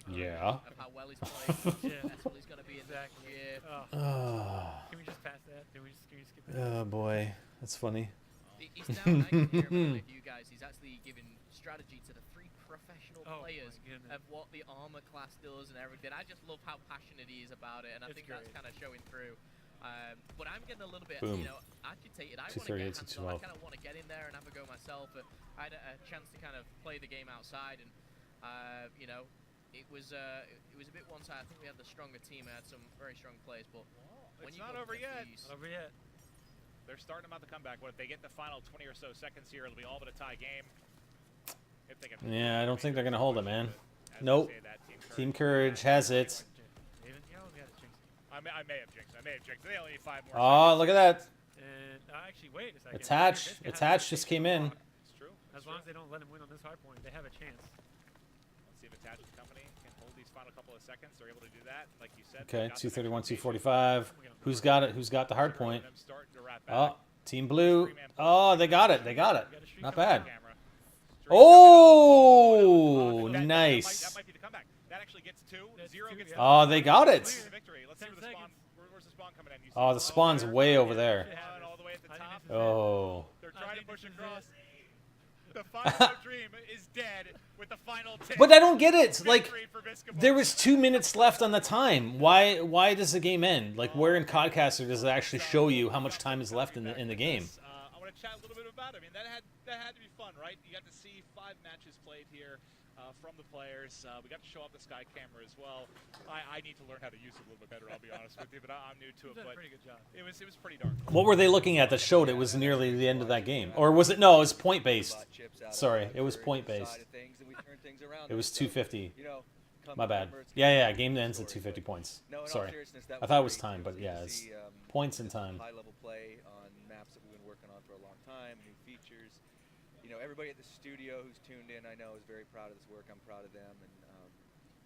"Yeah." Can we just pass that? Can we skip it? Oh boy, that's funny. He's down. I can hear him with you guys. He's actually giving strategy to the 3 professional players of what the armor class does and everything. I just love how passionate he is about it, and I think that's kind of showing through. But I'm getting a little bit, agitated. I want to get hands-on. I kind of want to get in there and have a go myself. But I had a chance to kind of play the game outside, and it was a bit one-sided. I think we had the stronger team. I had some very strong players, but It's not over yet. They're starting about the comeback. What if they get the final 20 or so seconds here? It'll be all but a tie game. If they can Yeah, I don't think they're gonna hold it, man. Nope. Team Courage has it. I may have jinxed. They only need 5 more. Oh, look at that. And actually, wait a second. Attach just came in. It's true. As long as they don't let him win on this hard point, they have a chance. Let's see if Attach's company can hold these final couple of seconds. They're able to do that, like you said. Okay, 231, 245. Who's got it? Who's got the hard point? Oh, Team Blue. Oh, they got it. They got it. Not bad. Oh, nice. That might be the comeback. That actually gets 2. 0 gets Oh, they got it. Let's see where the spawn. Where's the spawn coming in? Oh, the spawn's way over there. All the way at the top. Oh. They're trying to push across. The final dream is dead with the final 10. But I don't get it. Like, there was 2 minutes left on the time. Why does the game end? Like, where in CodCaster does it actually show you how much time is left in the game? I want to chat a little bit about it. I mean, that had to be fun, right? You got to see 5 matches played here from the players. We got to show off the Sky camera as well. I need to learn how to use it a little bit better, I'll be honest with you, but I'm new to it. But pretty good job. It was pretty darn cool. What were they looking at that showed it was nearly the end of that game? Or was it? No, it was point-based. Sorry, it was point-based. It was 250. My bad. Yeah, game ends at 250 points. Sorry. I thought it was time, but yeah, it's points and time. High-level play on maps that we've been working on for a long time, new features. Everybody at the studio who's tuned in, I know, is very proud of this work. I'm proud of them, and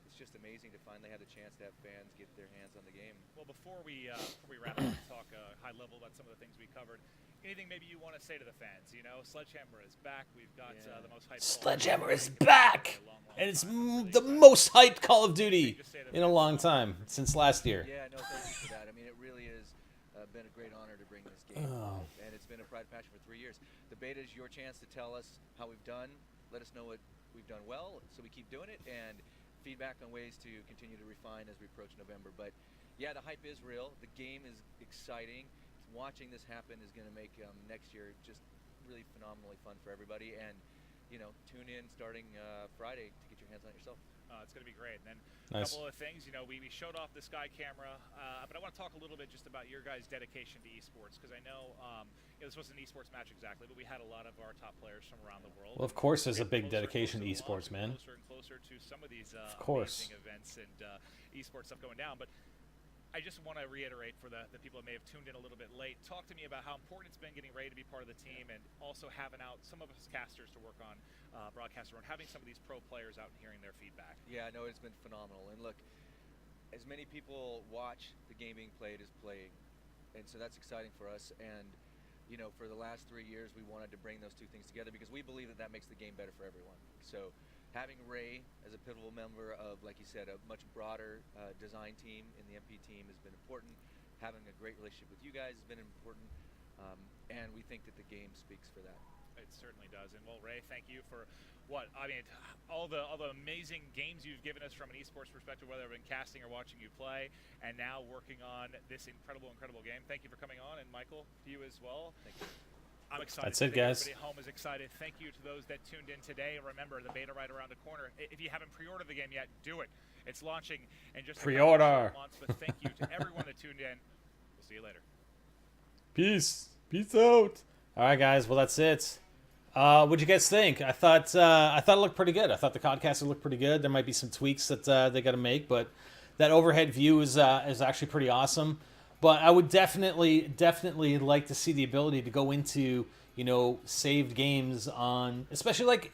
it's just amazing to finally have the chance to have fans get their hands on the game. Well, before we wrap up and talk high level about some of the things we covered, anything maybe you want to say to the fans? Sledgehammer is back. We've got the most hyped. Sledgehammer is back, and it's the most hyped Call of Duty in a long time, since last year. Yeah, no, thank you for that. I mean, it really has been a great honor to bring this game, and it's been a pride passion for 3 years. The beta is your chance to tell us how we've done. Let us know what we've done well, so we keep doing it, and feedback on ways to continue to refine as we approach November. But yeah, the hype is real. The game is exciting. Watching this happen is going to make next year just really phenomenally fun for everybody. And tune in starting Friday to get your hands on it yourself. It's going to be great. And then Nice. a couple of things, we showed off the Sky camera, but I want to talk a little bit just about your guys' dedication to esports, because I know this wasn't an esports match exactly, but we had a lot of our top players from around the world. Well, of course, there's a big dedication to esports, man. Closer and closer to some of these course. amazing events and esports stuff going down. But I just want to reiterate for the people that may have tuned in a little bit late, talk to me about how important it's been getting ready to be part of the team, and also having out some of us casters to work on broadcaster and having some of these pro players out and hearing their feedback. Yeah, no, it's been phenomenal. And look, as many people watch the game being played as playing, and so that's exciting for us. And for the last 3 years, we wanted to bring those two things together because we believe that makes the game better for everyone. So having Ray as a pivotal member of, like you said, a much broader design team in the MP team has been important. Having a great relationship with you guys has been important, and we think that the game speaks for that. It certainly does. And well, Ray, thank you for all the amazing games you've given us from an esports perspective, whether I've been casting or watching you play, and now working on this incredible game. Thank you for coming on, and Michael, to you as well. Thank you. I'm excited. That's it, guys. Everybody at home is excited. Thank you to those that tuned in today. Remember, the beta right around the corner. If you haven't pre-ordered the game yet, do it. It's launching in just Pre-order. a couple of months. But thank you to everyone that tuned in. We'll see you later. Peace out. All right, guys. Well, that's it. What'd you guys think? I thought it looked pretty good. I thought the CodCaster looked pretty good. There might be some tweaks that they got to make, but that overhead view is actually pretty awesome. But I would definitely like to see the ability to go into saved games on, especially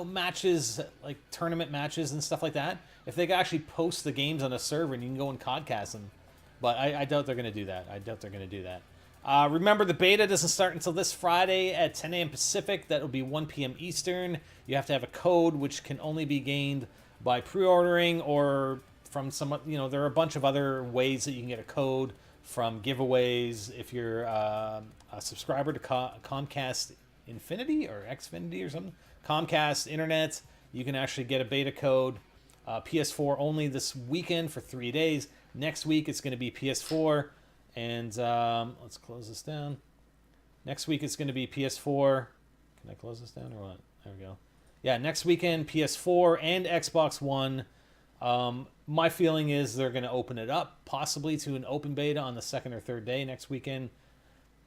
matches, like tournament matches and stuff like that. If they could actually post the games on a server and you can go and CodCast them, but I doubt they're going to do that. Remember, the beta doesn't start until this Friday at 10 a.m. Pacific. That will be 1 p.m. Eastern. You have to have a code, which can only be gained by pre-ordering or from some, there are a bunch of other ways that you can get a code from giveaways. If you're a subscriber to Comcast Infinity or Xfinity or something, Comcast Internet, you can actually get a beta code. PS4 only this weekend for 3 days. Next week, it's going to be PS4. And let's close this down. Next week it's going to be PS4. Can I close this down or what? There we go. Yeah, next weekend PS4 and Xbox One. My feeling is they're going to open it up possibly to an open beta on the second or third day next weekend.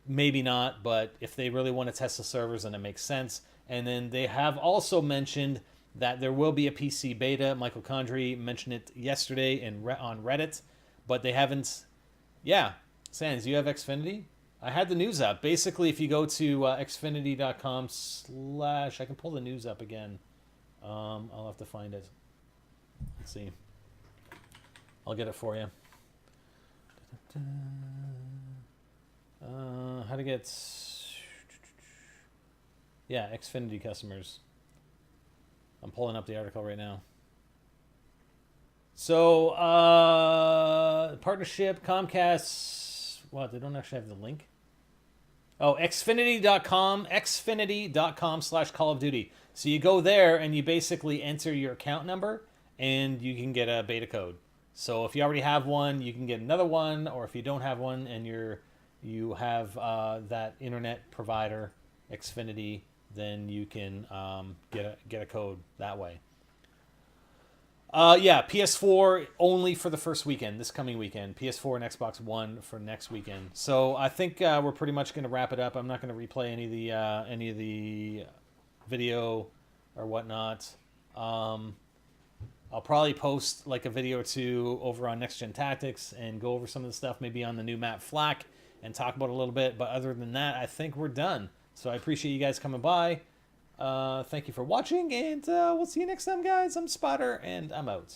Maybe not, but if they really want to test the servers, then it makes sense. And then they have also mentioned that there will be a PC beta. Michael Condrey mentioned it yesterday on Reddit, but they haven't. Yeah, Sans, you have Xfinity? I had the news up. Basically, if you go to xfinity.com/ I can pull the news up again. I'll have to find it. Let's see. I'll get it for you. How to get... Yeah, Xfinity customers. I'm pulling up the article right now. So, partnership, Comcast... What, they don't actually have the link? Oh, xfinity.com, xfinity.com/Call of Duty. So you go there and you basically enter your account number and you can get a beta code. So if you already have one, you can get another one, or if you don't have one and you have that internet provider, Xfinity, then you can get a code that way. Yeah, PS4 only for the first weekend, this coming weekend. PS4 and Xbox One for next weekend. So I think we're pretty much going to wrap it up. I'm not going to replay any of the video or whatnot. I'll probably post like a video or two over on Next Gen Tactics and go over some of the stuff maybe on the new map Flak and talk about it a little bit. But other than that, I think we're done. So I appreciate you guys coming by. Thank you for watching, and we'll see you next time, guys. I'm Spotter, and I'm out.